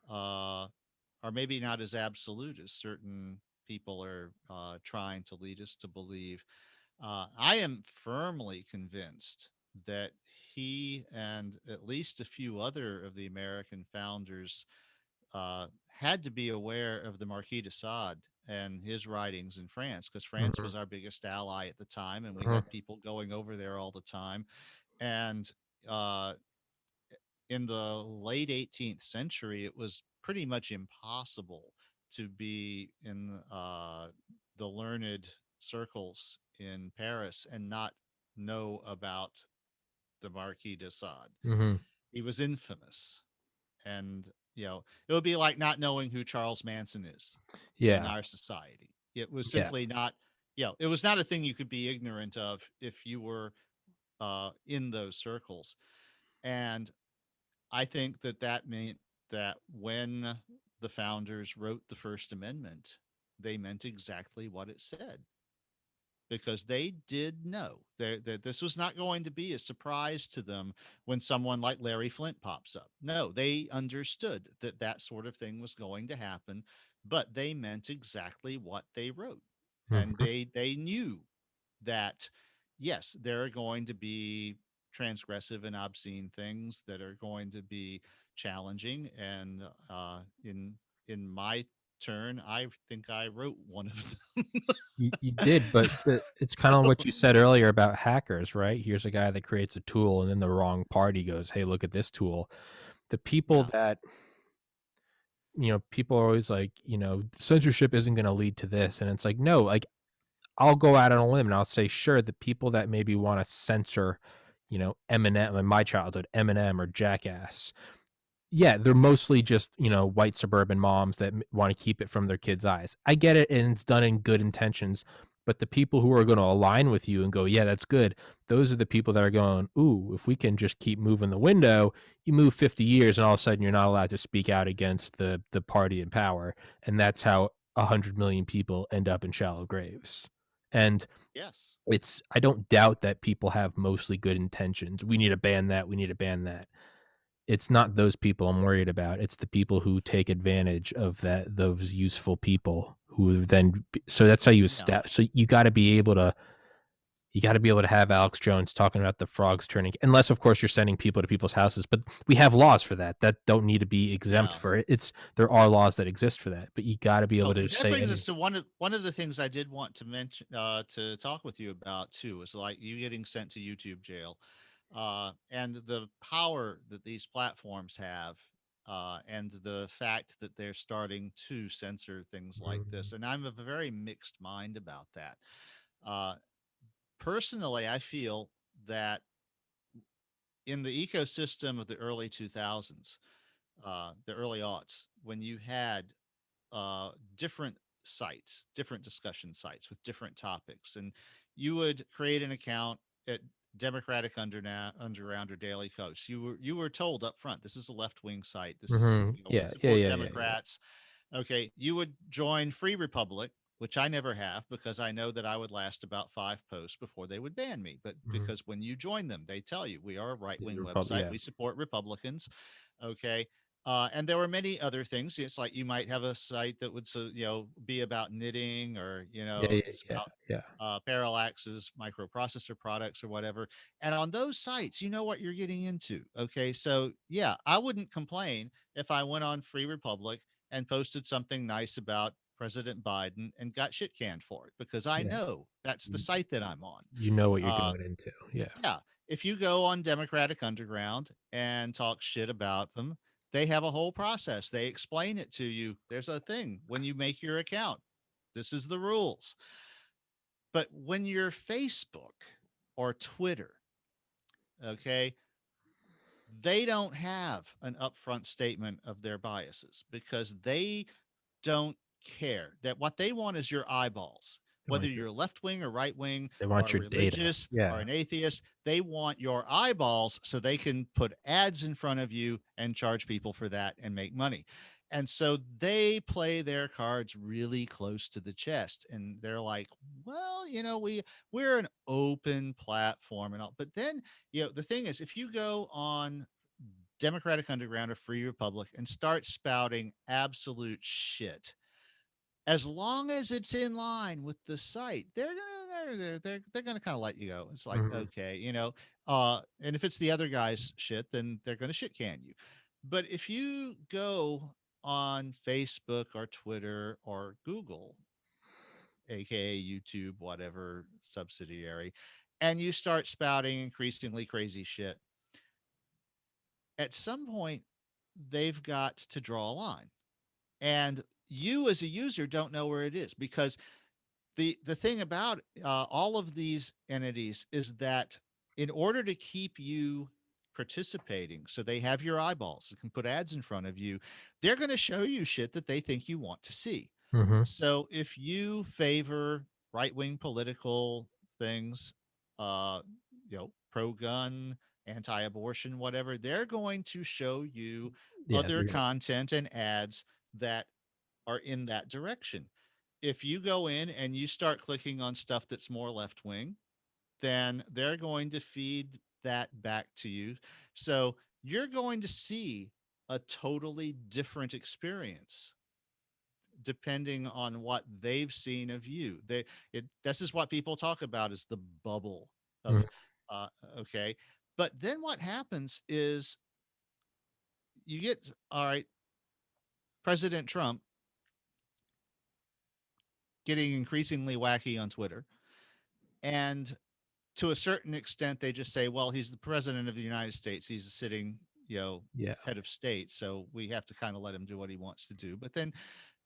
Speaker 2: uh, are maybe not as absolute as certain people are trying to lead us to believe. I am firmly convinced that he and at least a few other of the American founders had to be aware of the Marquis de Sade and his writings in France, because France
Speaker 1: Mm-hmm.
Speaker 2: was our biggest ally at the time, and we
Speaker 1: Mm-hmm.
Speaker 2: had people going over there all the time. And uh, in the late 18th century, it was pretty much impossible to be in the learned circles in Paris and not know about the Marquis de Sade.
Speaker 1: Mm-hmm.
Speaker 2: He was infamous. And, it would be like not knowing who Charles Manson is in
Speaker 1: Yeah.
Speaker 2: our society. It was
Speaker 1: Yeah.
Speaker 2: simply not, it was not a thing you could be ignorant of if you were in those circles. And I think that that meant that when the founders wrote the First Amendment, they meant exactly what it said, because they did know that this was not going to be a surprise to them when someone like Larry Flint pops up. No, they understood that that sort of thing was going to happen, but they meant exactly what they wrote. And
Speaker 1: Mm-hmm.
Speaker 2: they knew that, yes, there are going to be transgressive and obscene things that are going to be challenging. And in my turn, I think I wrote one of them.
Speaker 1: You did, but it's kind of what you said earlier about hackers, right? Here's a guy that creates a tool, and then the wrong party goes, "Hey, look at this tool." The people
Speaker 2: Yeah.
Speaker 1: that people are always like, censorship isn't going to lead to this, and it's like, no, like I'll go out on a limb and I'll say, sure, the people that maybe want to censor, Eminem in my childhood, Eminem or Jackass, yeah, they're mostly just, white suburban moms that want to keep it from their kids' eyes. I get it, and it's done in good intentions. But the people who are going to align with you and go, yeah, that's good, those are the people that are going, ooh, if we can just keep moving the window, you move 50 years and all of a sudden you're not allowed to speak out against the party in power. And that's how 100 million people end up in shallow graves. And
Speaker 2: Yes.
Speaker 1: I don't doubt that people have mostly good intentions. We need to ban that. We need to ban that. It's not those people I'm worried about. It's the people who take advantage of those useful people who then. So that's how you
Speaker 2: Yeah.
Speaker 1: establish. So you got to be able to have Alex Jones talking about the frogs turning, unless of course you're sending people to people's houses. But we have laws for that don't need to be exempt
Speaker 2: Yeah.
Speaker 1: for it. There are laws that exist for that, but you got to be able
Speaker 2: Oh,
Speaker 1: to
Speaker 2: that
Speaker 1: say
Speaker 2: brings
Speaker 1: any.
Speaker 2: us to one of the things I did want to mention, to talk with you about too, is like you getting sent to YouTube jail, and the power that these platforms have, and the fact that they're starting to censor things like this. And I'm of a very mixed mind about that. Uh, Personally, I feel that in the ecosystem of the early 2000s, the early aughts, when you had different sites, different discussion sites with different topics, and you would create an account at Democratic Underground or Daily Coast. You were told up front, this is a left wing site. This is
Speaker 1: Mm-hmm.
Speaker 2: we
Speaker 1: Yeah, yeah,
Speaker 2: support
Speaker 1: yeah, yeah, yeah.
Speaker 2: Democrats. Okay, you would join Free Republic, which I never have because I know that I would last about 5 posts before they would ban me. But
Speaker 1: Mhm.
Speaker 2: because when you join them, they tell you we are a right
Speaker 1: The
Speaker 2: wing website,
Speaker 1: Yeah.
Speaker 2: we support Republicans. Okay. And there were many other things. It's like you might have a site that would, so be about knitting, or
Speaker 1: Yeah, yeah,
Speaker 2: it's
Speaker 1: yeah,
Speaker 2: about
Speaker 1: yeah,
Speaker 2: Parallax's microprocessor products or whatever. And on those sites, you know what you're getting into. Okay. So, yeah, I wouldn't complain if I went on Free Republic and posted something nice about President Biden and got shit canned for it, because I
Speaker 1: yeah.
Speaker 2: know that's the
Speaker 1: You
Speaker 2: site that I'm on.
Speaker 1: you know what you're
Speaker 2: Uh,
Speaker 1: going into. Yeah.
Speaker 2: yeah. If you go on Democratic Underground and talk shit about them, they have a whole process. They explain it to you. There's a thing when you make your account. This is the rules. But when you're Facebook or Twitter, okay, they don't have an upfront statement of their biases because they don't care. That what they want is your eyeballs.
Speaker 1: They
Speaker 2: Whether
Speaker 1: want your
Speaker 2: you're left wing or right wing
Speaker 1: they want
Speaker 2: or
Speaker 1: your data.
Speaker 2: religious or
Speaker 1: Yeah.
Speaker 2: an atheist, they want your eyeballs so they can put ads in front of you and charge people for that and make money. And so they play their cards really close to the chest, and they're like, well, we're an open platform and all. But then, the thing is, if you go on Democratic Underground or Free Republic and start spouting absolute shit, as long as it's in line with the site, they're gonna kind of let you go. It's like,
Speaker 1: Mhm.
Speaker 2: okay, and if it's the other guy's shit, then they're gonna shit can you. But if you go on Facebook or Twitter or Google, aka YouTube, whatever subsidiary, and you start spouting increasingly crazy shit, at some point they've got to draw a line. And you as a user don't know where it is, because the thing about all of these entities is that in order to keep you participating, so they have your eyeballs and can put ads in front of you, they're going to show you shit that they think you want to see.
Speaker 1: Mhm.
Speaker 2: So if you favor right wing political things, uh, pro gun, anti abortion, whatever, they're going to show you
Speaker 1: Yeah,
Speaker 2: other
Speaker 1: they're gonna
Speaker 2: content and ads that are in that direction. If you go in and you start clicking on stuff that's more left wing, then they're going to feed that back to you. So you're going to see a totally different experience depending on what they've seen of you. This is what people talk about as the bubble of
Speaker 1: Mhm.
Speaker 2: uh okay. But then what happens is you get, all right, President Trump getting increasingly wacky on Twitter. And to a certain extent, they just say, well, he's the president of the United States. He's a sitting,
Speaker 1: Yeah.
Speaker 2: head of state. So we have to kind of let him do what he wants to do. But then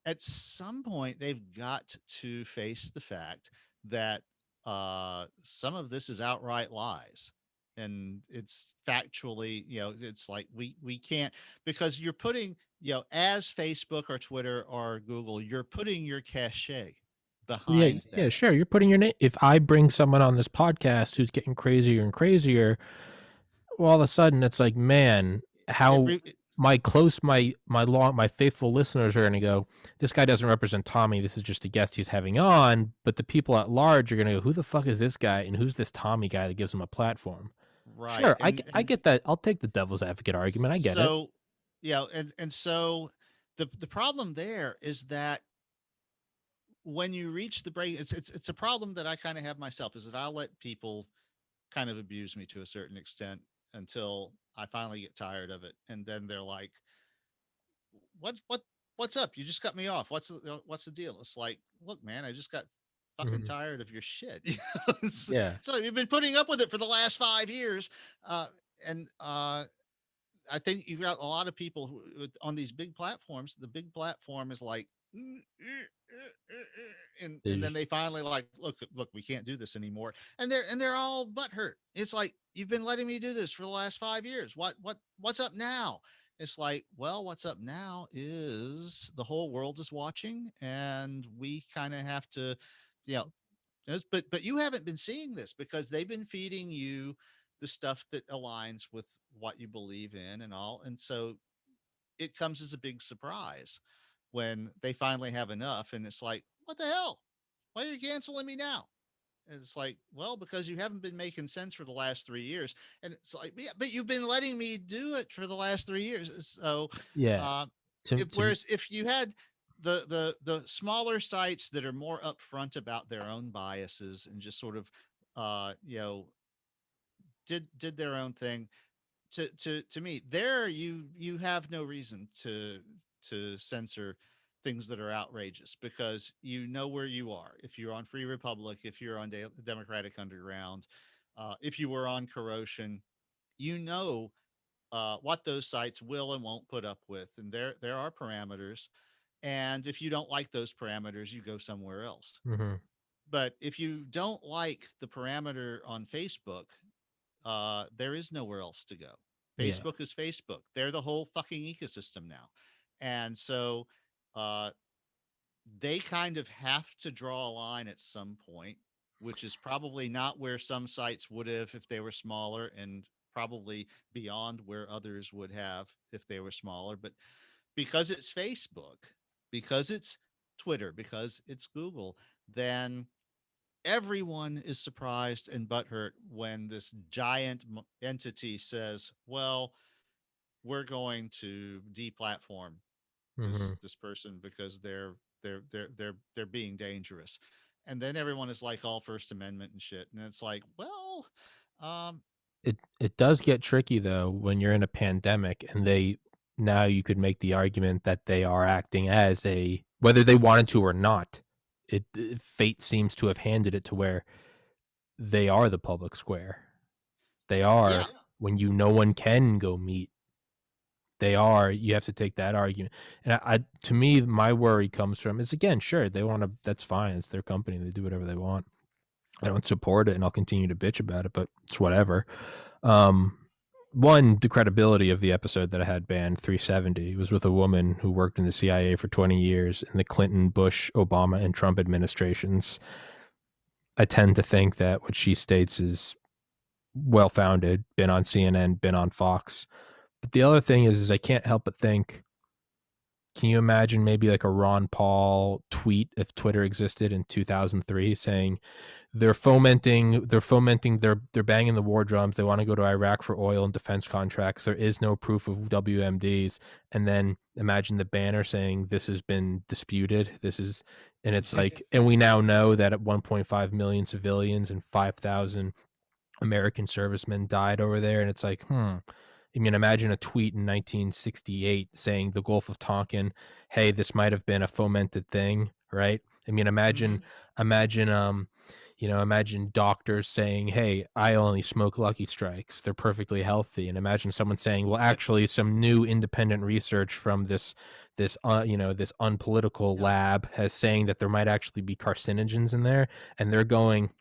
Speaker 2: at some point, they've got to face the fact that some of this is outright lies. And it's factually, it's like we can't, because you're putting, as Facebook or Twitter or Google, you're putting your cachet
Speaker 1: Yeah,
Speaker 2: behind
Speaker 1: yeah,
Speaker 2: that.
Speaker 1: sure. You're putting your name. If I bring someone on this podcast who's getting crazier and crazier, well, all of a sudden it's like, man,
Speaker 2: It,
Speaker 1: how
Speaker 2: re-
Speaker 1: my faithful listeners are gonna go, this guy doesn't represent Tommy. This is just a guest he's having on. But the people at large are gonna go, who the fuck is this guy, and who's this Tommy guy that gives him a platform?
Speaker 2: right.
Speaker 1: Sure, I get that. I'll take the devil's advocate argument. I get it.
Speaker 2: So, and so the problem there is that when you reach the break, it's a problem that I kind of have myself, is that I'll let people kind of abuse me to a certain extent until I finally get tired of it, and then they're like, what's up? You just cut me off. What's the deal?" It's like, look, man, I just got fucking
Speaker 1: Mhm.
Speaker 2: tired of your shit. It's,
Speaker 1: Yeah.
Speaker 2: so you've been putting up with it for the last 5 years, and I think you've got a lot of people on these big platforms. The big platform is like, and then
Speaker 1: There's
Speaker 2: they finally like, look, we can't do this anymore, and they're all butthurt. It's like, you've been letting me do this for the last 5 years. What's up now? It's like, well, what's up now is the whole world is watching, and we kind of have to, you know, but you haven't been seeing this because they've been feeding you the stuff that aligns with what you believe in and all. And so it comes as a big surprise when they finally have enough. And it's like, what the hell? Why are you canceling me now? And it's like, well, because you haven't been making sense for the last 3 years. And it's like, yeah, but you've been letting me do it for the last 3 years. So,
Speaker 1: Yeah.
Speaker 2: uh,
Speaker 1: To
Speaker 2: whereas if you had the smaller sites that are more upfront about their own biases and just sort of, you know, did their own thing, to me, there you have no reason to censor things that are outrageous, because you know where you are. If you're on Free Republic, if you're on Democratic Underground, if you were on Corrosion, you know what those sites will and won't put up with, and there are parameters. And if you don't like those parameters, you go somewhere else.
Speaker 1: Mhm.
Speaker 2: But if you don't like the parameter on Facebook, there is nowhere else to go.
Speaker 1: Yeah.
Speaker 2: Facebook is Facebook. They're the whole fucking ecosystem now. And so uh, they kind of have to draw a line at some point, which is probably not where some sites would have if they were smaller, and probably beyond where others would have if they were smaller. But because it's Facebook, because it's Twitter, because it's Google, then everyone is surprised and butthurt when this giant entity says, "Well, we're going to deplatform
Speaker 1: Mhm.
Speaker 2: this person because they're being dangerous," and then everyone is like all First Amendment and shit, and it's like, well, um,
Speaker 1: It does get tricky though when you're in a pandemic and they now you could make the argument that they are acting as a whether they wanted to or not. Fate seems to have handed it to where they are the public square. They are
Speaker 2: yeah,
Speaker 1: when no one can go meet. They are. You have to take that argument. And I to me, my worry comes from is again, sure, they want to. That's fine. It's their company. They do whatever they want. I don't support it, and I'll continue to bitch about it, but it's whatever. Um, One, the credibility of the episode that I had banned, 370, was with a woman who worked in the CIA for 20 years in the Clinton, Bush, Obama, and Trump administrations. I tend to think that what she states is well founded, been on CNN, been on Fox. But the other thing is I can't help but think, can you imagine maybe like a Ron Paul tweet if Twitter existed in 2003 saying, they're banging the war drums. They want to go to Iraq for oil and defense contracts. There is no proof of WMDs. And then imagine the banner saying this has been disputed. And it's like, and we now know that at 1.5 million civilians and 5,000 American servicemen died over there. And it's like, I mean, imagine a tweet in 1968 saying the Gulf of Tonkin, hey, this might have been a fomented thing, right? I mean,
Speaker 2: mm-hmm.
Speaker 1: imagine, imagine doctors saying, hey, I only smoke Lucky Strikes. They're perfectly healthy. And imagine someone saying, well, actually, some new independent research from this unpolitical
Speaker 2: Yeah,
Speaker 1: lab has saying that there might actually be carcinogens in there. And they're going,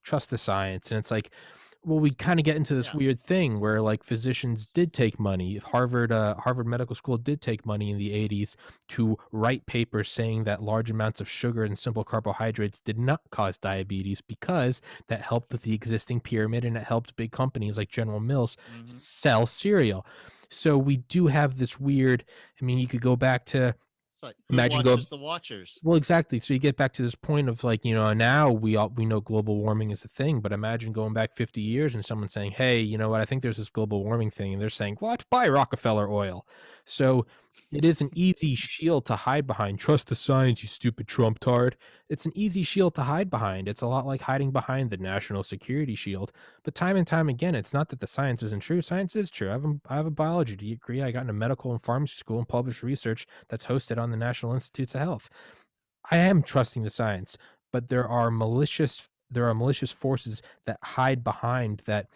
Speaker 1: trust the science. And it's like, well, we kind of get into this
Speaker 2: yeah,
Speaker 1: weird thing where like physicians did take money. Harvard Medical School did take money in the 80s to write papers saying that large amounts of sugar and simple carbohydrates did not cause diabetes because that helped with the existing pyramid and it helped big companies like General Mills
Speaker 2: mm-hmm.
Speaker 1: sell cereal. So we do have this weird, I mean, you could go back to
Speaker 2: It's like, who
Speaker 1: imagine go
Speaker 2: watches the watchers?
Speaker 1: well, exactly. So you get back to this point of like, now we know global warming is a thing, but imagine going back 50 years and someone saying, "Hey, you know what? I think there's this global warming thing." And they're saying, "What? Buy Rockefeller oil." So it is an easy shield to hide behind. Trust the science, you stupid Trump tard. It's an easy shield to hide behind. It's a lot like hiding behind the national security shield. But time and time again, it's not that the science isn't true. Science is true. I have a biology degree. I got into medical and pharmacy school and published research that's hosted on the National Institutes of Health. I am trusting the science, but there are malicious forces that hide behind that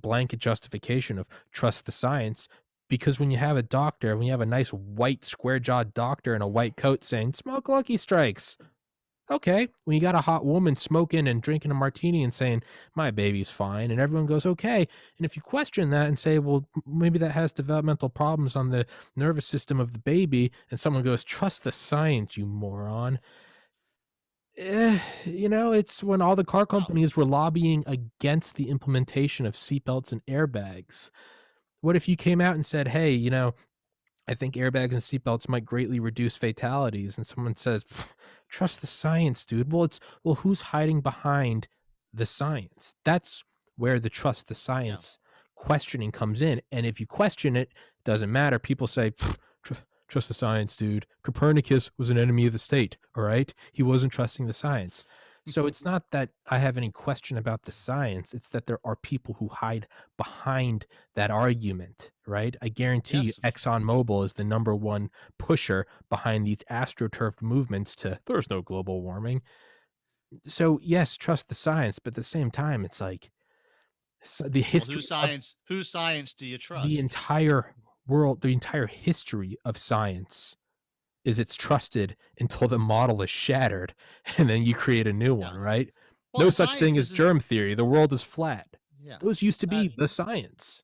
Speaker 1: blanket justification of trust the science. Because when you have a doctor, when you have a nice white square jawed doctor in a white coat saying smoke Lucky Strikes, okay. When you got a hot woman smoking and drinking a martini and saying my baby's fine, and everyone goes okay. And if you question that and say, well, maybe that has developmental problems on the nervous system of the baby, and someone goes, trust the science, you moron. It's when all the car
Speaker 2: Well,
Speaker 1: companies were lobbying against the implementation of seatbelts and airbags. What if you came out and said, hey, I think airbags and seatbelts might greatly reduce fatalities, and someone says, "Pff, trust the science, dude." Well, who's hiding behind the science? That's where the trust the
Speaker 2: Yeah.
Speaker 1: science questioning comes in. And if you question it, doesn't matter. People say, "Pff, trust the science, dude. Copernicus was an enemy of the state. All right. He wasn't trusting the science. So it's not that I have any question about the science. It's that there are people who hide behind that argument, right? I guarantee you
Speaker 2: Yes.
Speaker 1: ExxonMobil is the number one pusher behind these astroturf movements to there's no global warming. So yes, trust the science, but at the same time, it's like the
Speaker 2: Well,
Speaker 1: history of
Speaker 2: whose science do you
Speaker 1: the
Speaker 2: trust?
Speaker 1: entire world, the entire history of science is it's trusted until the model is shattered and then you create a new one,
Speaker 2: Yeah.
Speaker 1: right?
Speaker 2: Well,
Speaker 1: No
Speaker 2: and
Speaker 1: such thing
Speaker 2: science
Speaker 1: as
Speaker 2: isn't.
Speaker 1: germ theory. The world is flat.
Speaker 2: Yeah.
Speaker 1: Those used to
Speaker 2: Uh,
Speaker 1: be the science.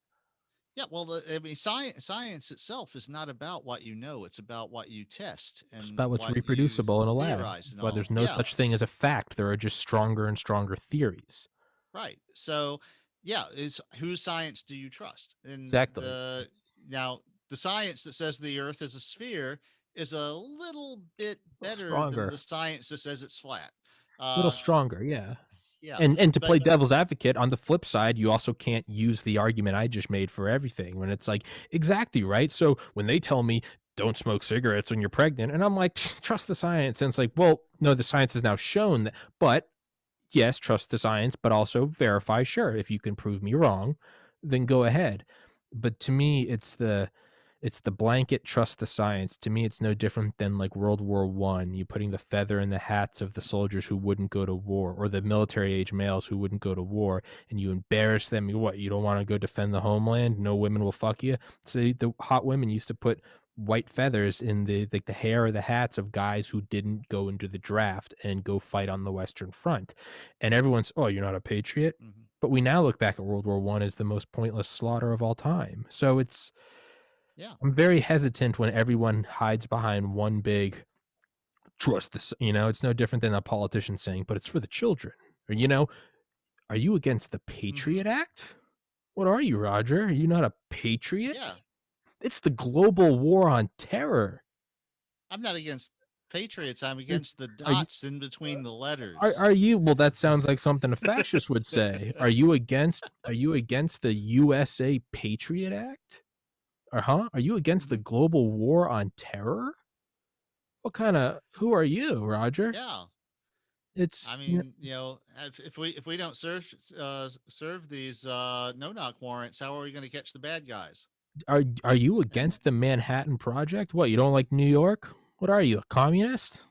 Speaker 2: yeah. Well, I mean, science itself is not about what you know; it's about what you test
Speaker 1: It's
Speaker 2: and
Speaker 1: about what's
Speaker 2: what you
Speaker 1: reproducible in a lab.
Speaker 2: theorize
Speaker 1: That's
Speaker 2: and
Speaker 1: why
Speaker 2: all.
Speaker 1: there's no
Speaker 2: Yeah.
Speaker 1: such thing as a fact. There are just stronger and stronger theories.
Speaker 2: Right. So, yeah, is whose science do you trust? And
Speaker 1: Exactly.
Speaker 2: the
Speaker 1: It's
Speaker 2: now the science that says the Earth is a sphere is a little bit
Speaker 1: a little
Speaker 2: better than
Speaker 1: stronger.
Speaker 2: the science that says it's flat.
Speaker 1: A little
Speaker 2: Uh,
Speaker 1: stronger, yeah.
Speaker 2: yeah,
Speaker 1: And to
Speaker 2: but
Speaker 1: play devil's advocate, on the flip side, you also can't use the argument I just made for everything when it's like, exactly, right? So when they tell me don't smoke cigarettes when you're pregnant, and I'm like, trust the science. And it's like, well, no, the science has now shown that, but yes, trust the science, but also verify. Sure, if you can prove me wrong, then go ahead. But to me, it's the blanket trust the science. To me, it's no different than like World War One. You putting the feather in the hats of the soldiers who wouldn't go to war, or the military age males who wouldn't go to war, and you embarrass them. What, you don't want to go defend the homeland? No women will fuck you. So the hot women used to put white feathers in the like the hair or the hats of guys who didn't go into the draft and go fight on the Western Front. And everyone's, oh, you're not a patriot.
Speaker 2: mhm,
Speaker 1: But we now look back at World War One as the most pointless slaughter of all time. So
Speaker 2: yeah,
Speaker 1: I'm very hesitant when everyone hides behind one big trust this, it's no different than a politician saying, but it's for the children. Or, are you against the
Speaker 2: hmm
Speaker 1: Patriot Act? What are you, Roger? Are you not a patriot?
Speaker 2: yeah.
Speaker 1: It's the global war on terror.
Speaker 2: I'm not against patriots. I'm
Speaker 1: Are,
Speaker 2: against the
Speaker 1: are you
Speaker 2: dots in between the
Speaker 1: are
Speaker 2: letters.
Speaker 1: you well, that sounds like something a fascist would say. Are you against the USA Patriot Act? Or huh? Are you against the
Speaker 2: Mhm.
Speaker 1: global war on terror? Who are you, Roger?
Speaker 2: Yeah. I
Speaker 1: It's
Speaker 2: mean, if we don't serve these no knock warrants, how are we going to catch the bad guys?
Speaker 1: are you
Speaker 2: And
Speaker 1: against the Manhattan Project? What, you don't like New York? What are you, a communist?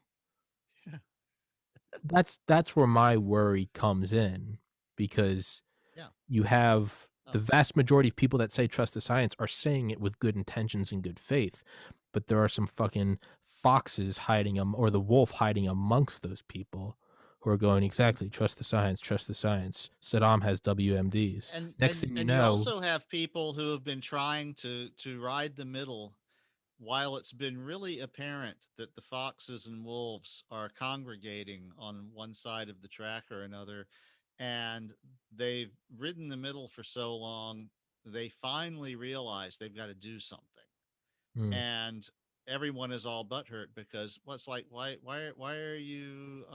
Speaker 1: That's where my worry comes in because
Speaker 2: yeah,
Speaker 1: you have the
Speaker 2: oh,
Speaker 1: vast majority of people that say trust the science are saying it with good intentions and good faith, but there are some fucking foxes hiding or the wolf hiding amongst those people who are going
Speaker 2: and
Speaker 1: exactly trust the science, trust the science. Saddam has WMDs.
Speaker 2: and
Speaker 1: Next
Speaker 2: and
Speaker 1: thing you
Speaker 2: and you
Speaker 1: know,
Speaker 2: also have people who have been trying to ride the middle while it's been really apparent that the foxes and wolves are congregating on one side of the track or another, and they've ridden the middle for so long, they finally realize they've got to do something.
Speaker 1: mm,
Speaker 2: And everyone is all butthurt because what's like, why are you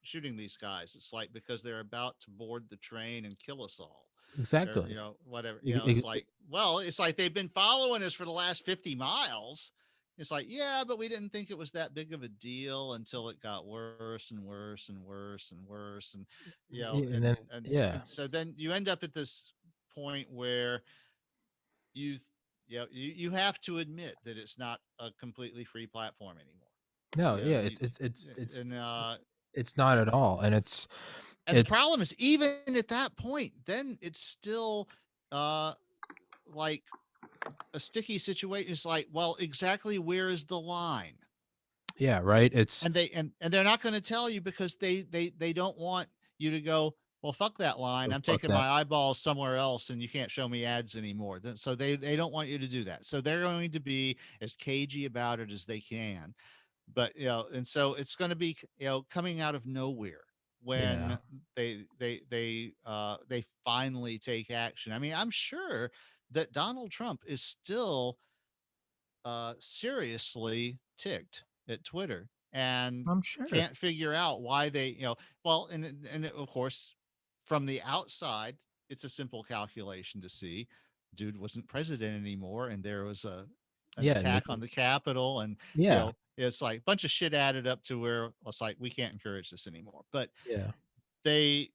Speaker 2: shooting these guys? It's like because they're about to board the train and kill us all. Or,
Speaker 1: exactly.
Speaker 2: whatever.
Speaker 1: E-
Speaker 2: It's like, well, it's like they've been following us for the last 50 miles. It's like, yeah, but we didn't think it was that big of a deal until it got worse and worse and worse and worse. And
Speaker 1: and then yeah.
Speaker 2: and so then you end up at this point where you you have to admit that it's not a completely free platform anymore.
Speaker 1: No,
Speaker 2: You know,
Speaker 1: yeah,
Speaker 2: you and
Speaker 1: it's not at all, and
Speaker 2: the
Speaker 1: it's
Speaker 2: problem is even at that point, then it's still uh like a sticky situation. It's like, well, exactly where is the line?
Speaker 1: yeah, right. It's
Speaker 2: And they're not going to tell you because they don't want you to go, well, fuck that line.
Speaker 1: oh,
Speaker 2: I'm
Speaker 1: fuck
Speaker 2: taking
Speaker 1: that.
Speaker 2: my eyeballs somewhere else and you can't show me ads anymore. So they don't want you to do that. So they're going to be as cagey about it as they can. But and so it's going to be coming out of nowhere
Speaker 1: Yeah,
Speaker 2: when they finally take action. I mean, I'm sure that Donald Trump is still seriously ticked at Twitter and
Speaker 1: I'm sure.
Speaker 2: can't figure out why they, well, and of course, from the outside, it's a simple calculation to see, dude wasn't president anymore, and there was an
Speaker 1: Yeah,
Speaker 2: attack on the Capitol, and
Speaker 1: yeah,
Speaker 2: it's like a bunch of shit added up to where it's like we can't encourage this anymore. But
Speaker 1: yeah,
Speaker 2: they,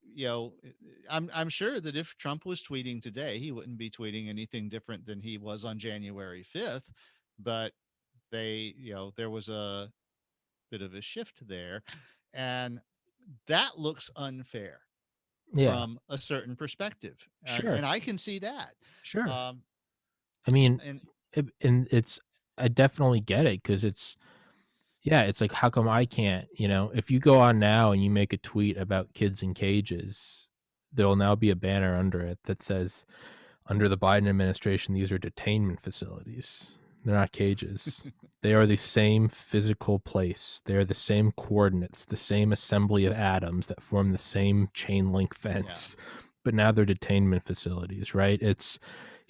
Speaker 2: I'm sure that if Trump was tweeting today, he wouldn't be tweeting anything different than he was on January 5th. But there was a bit of a shift there. And that looks unfair
Speaker 1: yeah.
Speaker 2: from a certain perspective.
Speaker 1: Sure,
Speaker 2: And I can see that.
Speaker 1: sure.
Speaker 2: Um,
Speaker 1: I mean,
Speaker 2: and
Speaker 1: and it's I definitely get it because yeah, it's like how come I can't? If you go on now and you make a tweet about kids in cages, there'll now be a banner under it that says, "Under the Biden administration, these are detainment facilities. They're not cages. They are the same physical place. They are the same coordinates, the same assembly of atoms that form the same chain link
Speaker 2: yeah.
Speaker 1: fence, but now they're detainment facilities." Right?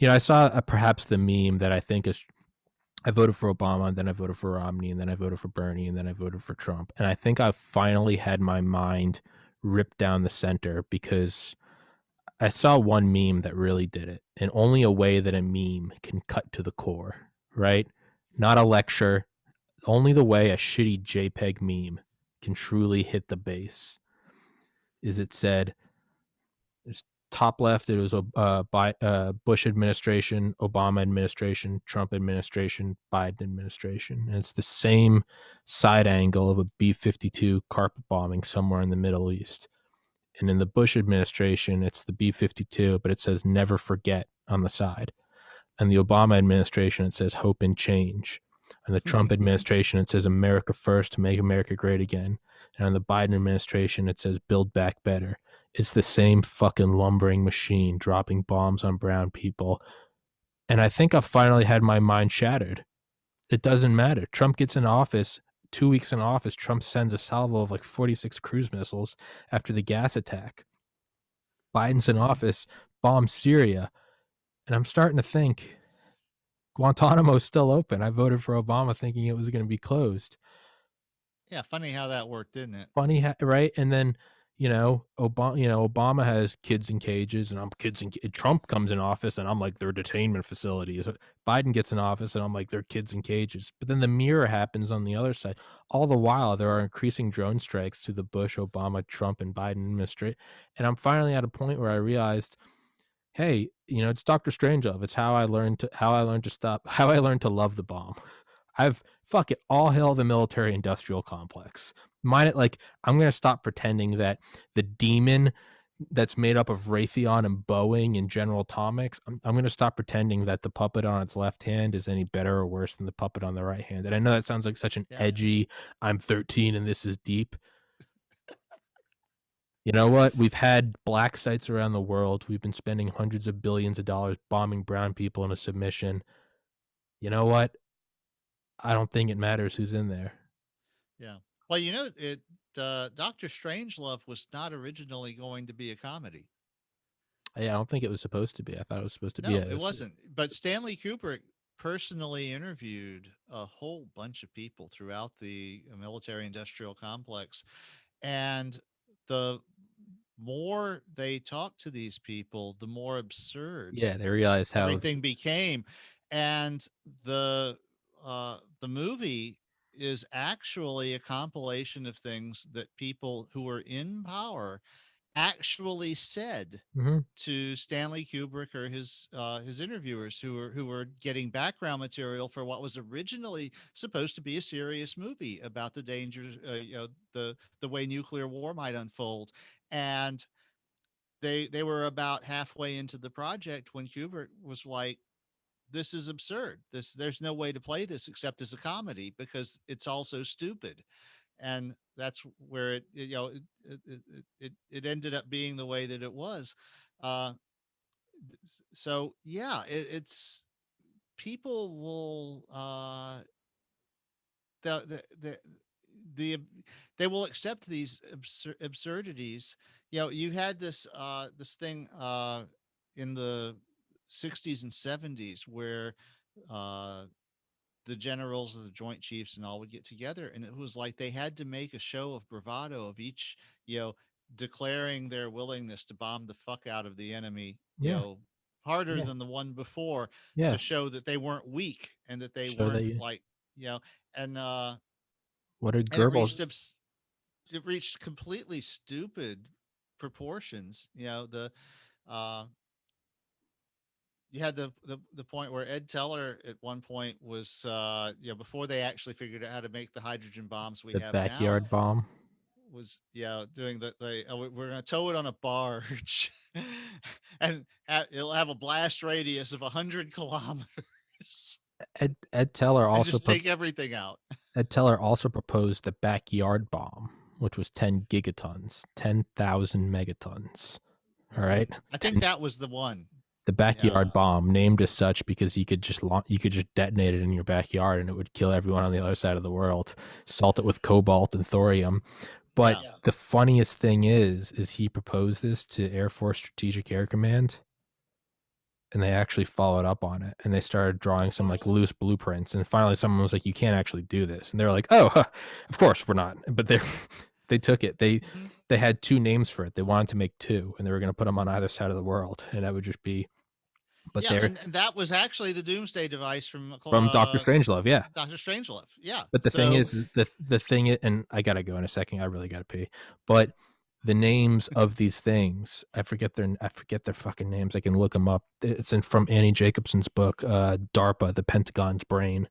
Speaker 1: I saw perhaps the meme that I think is I voted for Obama, and then I voted for Romney, and then I voted for Bernie, and then I voted for Trump. And I think I finally had my mind ripped down the center because I saw one meme that really did it, and only a way that a meme can cut to the core, right? Not a lecture, only the way a shitty JPEG meme can truly hit the base is it said, there's top left, it was Bush administration, Obama administration, Trump administration, Biden administration. And it's the same side angle of a B-52 carpet bombing somewhere in the Middle East. And in the Bush administration, it's the B-52, but it says never forget on the side. And the Obama administration, it says hope and change. And the Trump administration, it says America first to make America great again. And on the Biden administration, it says build back better. It's the same fucking lumbering machine dropping bombs on brown people. And I think I finally had my mind shattered. It doesn't matter. Trump gets in office. 2 weeks in office, Trump sends a salvo of like 46 cruise missiles after the gas attack. Biden's in office, bombs Syria. And I'm starting to think Guantanamo's still open. I voted for Obama thinking it was going to be closed.
Speaker 2: Yeah, funny how that worked, didn't it?
Speaker 1: Funny, right? And then Obama has kids in cages, and I'm kids in. Trump comes in office, and I'm like they're detainment facilities. Biden gets in office, and I'm like they're kids in cages. But then the mirror happens on the other side. All the while, there are increasing drone strikes to the Bush, Obama, Trump, and Biden administration. And I'm finally at a point where I realized, hey, it's Dr. Strangelove. It's how I learned to stop, how I learned to love the bomb. Fuck it, all hail the military industrial complex. Mine, like, I'm gonna stop pretending that the demon that's made up of Raytheon and Boeing and General Atomics, I'm gonna stop pretending that the puppet on its left hand is any better or worse than the puppet on the right hand. And I know that sounds like such an
Speaker 2: Yeah.
Speaker 1: edgy, I'm 13 and this is deep. You know what? We've had black sites around the world. We've been spending hundreds of billions of dollars bombing brown people into submission. You know what? I don't think it matters who's in there.
Speaker 2: Yeah. Well, Doctor Strangelove was not originally going to be a comedy.
Speaker 1: Yeah, I don't think it was supposed to be. I thought it was supposed to be
Speaker 2: No, it wasn't. But Stanley Kubrick personally interviewed a whole bunch of people throughout the military industrial complex. And the more they talked to these people, the more absurd
Speaker 1: yeah, they realized how.
Speaker 2: everything became. And the movie is actually a compilation of things that people who were in power actually said
Speaker 1: Mhm.
Speaker 2: to Stanley Kubrick or his interviewers who were getting background material for what was originally supposed to be a serious movie about the dangers, the way nuclear war might unfold. And they were about halfway into the project when Kubrick was like, this is absurd. There's no way to play this except as a comedy because it's all so stupid. And that's where it ended up being the way that it was. Uh, so yeah, it's people will the the they will accept these absurdities. You had this thing in the 60s and 70s where uh, the generals of the Joint Chiefs and all would get together, and it was like they had to make a show of bravado of each, you know, declaring their willingness to bomb the fuck out of the enemy,
Speaker 1: Yeah.
Speaker 2: harder
Speaker 1: Yeah.
Speaker 2: than the one before,
Speaker 1: Yeah.
Speaker 2: to show that they weren't weak and that they
Speaker 1: Show that
Speaker 2: weren't
Speaker 1: you.
Speaker 2: like, and
Speaker 1: What did
Speaker 2: and
Speaker 1: Goebbels?
Speaker 2: it reached completely stupid proportions. The uh you had the point where Ed Teller at one point was, before they actually figured out how to make the hydrogen bombs we
Speaker 1: The
Speaker 2: have now,
Speaker 1: backyard bomb.
Speaker 2: was doing we're going to tow it on a barge and it'll have a blast radius of 100 kilometers
Speaker 1: Ed Teller
Speaker 2: and
Speaker 1: also
Speaker 2: just take everything out.
Speaker 1: Ed Teller also proposed the backyard bomb, which was 10 gigatons, 10,000 megatons. All right,
Speaker 2: I think
Speaker 1: 10,
Speaker 2: that was the one.
Speaker 1: the
Speaker 2: Yeah,
Speaker 1: backyard bomb, named as such because you could just detonate it in your backyard and it would kill everyone on the other side of the world. Salt it with cobalt and thorium. But
Speaker 2: yeah,
Speaker 1: the funniest thing is he proposed this to Air Force Strategic Air Command, and they actually followed up on it, and they started drawing
Speaker 2: of
Speaker 1: some like
Speaker 2: course.
Speaker 1: loose blueprints, and finally someone was like, you can't actually do this, and they're like, oh, of course we're not. But they took it. They had two names for it. They wanted to make two, and they were going to put them on either side of the world, and that would just be. But
Speaker 2: Yeah,
Speaker 1: they're
Speaker 2: and that was actually the doomsday device from
Speaker 1: from Dr. Strangelove. Yeah.
Speaker 2: Dr. Strangelove. Yeah.
Speaker 1: But the thing
Speaker 2: So
Speaker 1: is the thing, and I gotta go in a second. I really gotta pee. But the names of these things, I forget their fucking names. I can look them up. It's from Annie Jacobson's book, DARPA, the Pentagon's Brain.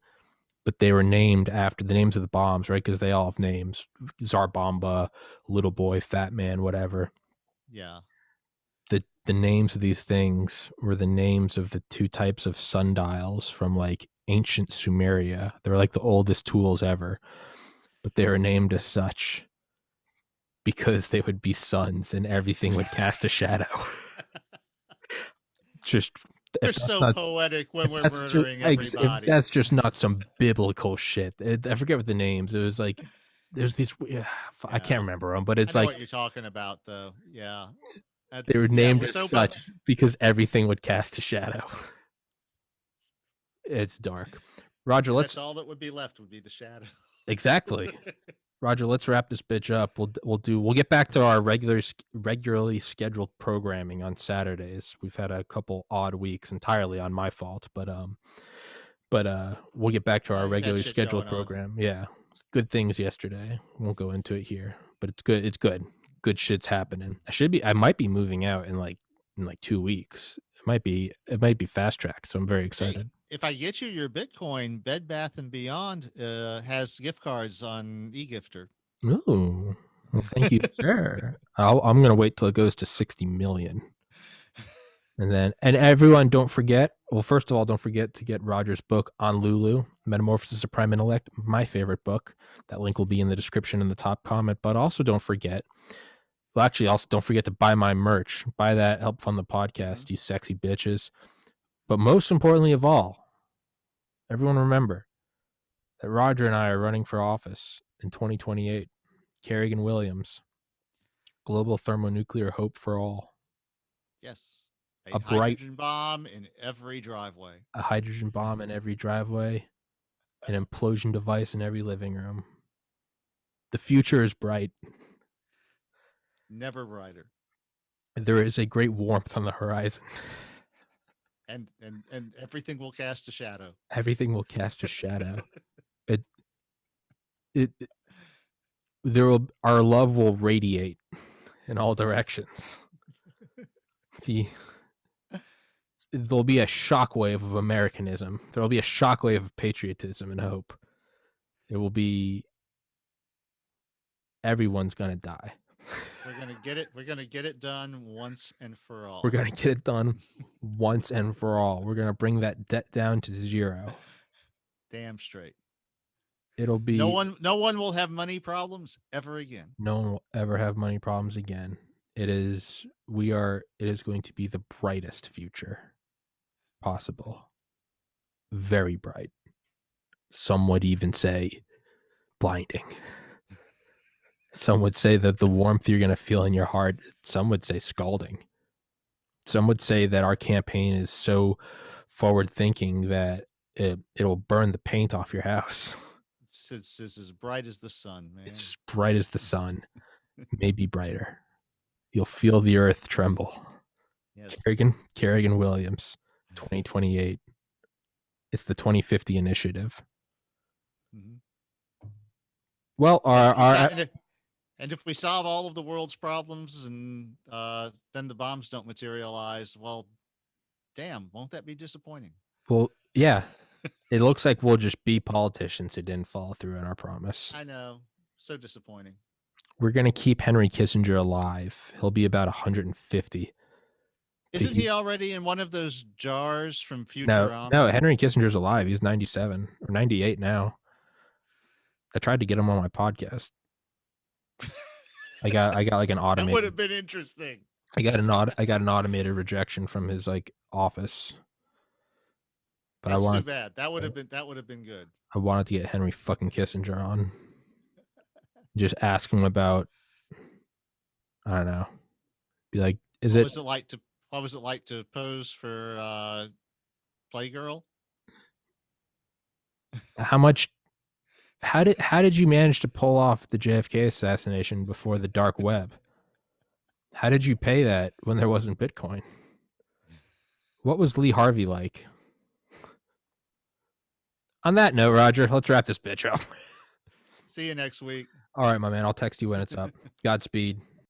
Speaker 1: But they were named after the names of the bombs, right? Because they all have names: Zarbomba, Little Boy, Fat Man, whatever.
Speaker 2: yeah.
Speaker 1: The names of these things were the names of the two types of sundials from like ancient Sumeria. They were like the oldest tools ever, but they were named as such because they would be suns and everything would cast a shadow. Just
Speaker 2: We're
Speaker 1: if that's
Speaker 2: so
Speaker 1: not
Speaker 2: poetic when
Speaker 1: if
Speaker 2: we're
Speaker 1: that's just
Speaker 2: murdering
Speaker 1: if
Speaker 2: everybody.
Speaker 1: that's just not some biblical shit. I forget what the names. It was like there's these. I can't
Speaker 2: Yeah.
Speaker 1: remember them, but
Speaker 2: I
Speaker 1: it's
Speaker 2: know
Speaker 1: like
Speaker 2: what you're talking about though. Yeah.
Speaker 1: they were
Speaker 2: Yeah,
Speaker 1: named
Speaker 2: we're
Speaker 1: as
Speaker 2: so
Speaker 1: such because everything would cast a shadow. It's dark. Roger,
Speaker 2: and that's
Speaker 1: let's
Speaker 2: all that would be left would be the shadow.
Speaker 1: exactly. Roger, let's wrap this bitch up. We'll get back to our regularly scheduled programming on Saturdays. We've had a couple odd weeks entirely on my fault, but we'll get back to our
Speaker 2: You've had
Speaker 1: regularly
Speaker 2: shit
Speaker 1: scheduled
Speaker 2: going on.
Speaker 1: program. Yeah, good things yesterday. Won't go into it here, but it's good. It's good. Good shit's happening. I might be moving out in like 2 weeks. It might be fast tracked. So I'm very
Speaker 2: Hey,
Speaker 1: excited.
Speaker 2: if I get you your Bitcoin, Bed Bath and Beyond has gift cards on eGifter.
Speaker 1: Ooh, well, thank you, sir. I'm gonna wait till it goes to 60 million. And everyone, don't forget. Well, first of all, don't forget to get Roger's book on Lulu, Metamorphosis of Prime Intellect, my favorite book. That link will be in the description in the top comment. But also don't forget. Well, actually, also don't forget to buy my merch. Buy that, help fund the podcast, you sexy bitches. But most importantly of all, everyone remember that Roger and I are running for office in 2028. Kerrigan Williams, global thermonuclear hope for all.
Speaker 2: Yes. A
Speaker 1: A bright
Speaker 2: hydrogen bomb in every driveway.
Speaker 1: a hydrogen bomb in every driveway, an implosion device in every living room. The future is bright.
Speaker 2: Never brighter.
Speaker 1: There is a great warmth on the horizon.
Speaker 2: And everything will cast a shadow.
Speaker 1: Everything will cast a shadow. It, it our love will radiate in all directions. There'll be a shockwave of Americanism. There'll be a shockwave of patriotism and hope. It will be everyone's gonna die.
Speaker 2: We're gonna get it. We're gonna get it done once and for all.
Speaker 1: We're gonna get it done once and for all. We're gonna bring that debt down to zero.
Speaker 2: Damn straight.
Speaker 1: It'll be
Speaker 2: No one will have money problems ever again.
Speaker 1: no one will ever have money problems again. It is going to be the brightest future possible. Very bright. Some would even say blinding. Some would say that the warmth you're going to feel in your heart, some would say scalding. Some would say that our campaign is so forward thinking that it'll burn the paint off your house.
Speaker 2: It's as bright as the sun, man.
Speaker 1: It's as bright as the sun, maybe brighter. You'll feel the earth tremble.
Speaker 2: Yes.
Speaker 1: Kerrigan Williams, 2028. It's the 2050 initiative.
Speaker 2: Mhm.
Speaker 1: Well,
Speaker 2: And if we solve all of the world's problems and then the bombs don't materialize, well, damn, won't that be disappointing?
Speaker 1: well, yeah, it looks like we'll just be politicians who didn't follow through on our promise.
Speaker 2: I know. So disappointing.
Speaker 1: We're going to keep Henry Kissinger alive. He'll be about 150.
Speaker 2: Isn't he already in one of those jars from
Speaker 1: No,
Speaker 2: Futurama?
Speaker 1: Henry Kissinger's alive. He's 97 or 98 now. I tried to get him on my podcast. I got like an automated.
Speaker 2: That would have been interesting.
Speaker 1: I got an automated rejection from his like office. But
Speaker 2: That's too bad. That would have been good.
Speaker 1: I wanted to get Henry fucking Kissinger on. Just ask him about, I don't know. Be like,
Speaker 2: what was it like to pose for Playgirl?
Speaker 1: How did you manage to pull off the JFK assassination before the dark web? How did you pay that when there wasn't Bitcoin? What was Lee Harvey like? On that note, Roger, let's wrap this bitch up.
Speaker 2: See you next week.
Speaker 1: All right, my man. I'll text you when it's up. Godspeed.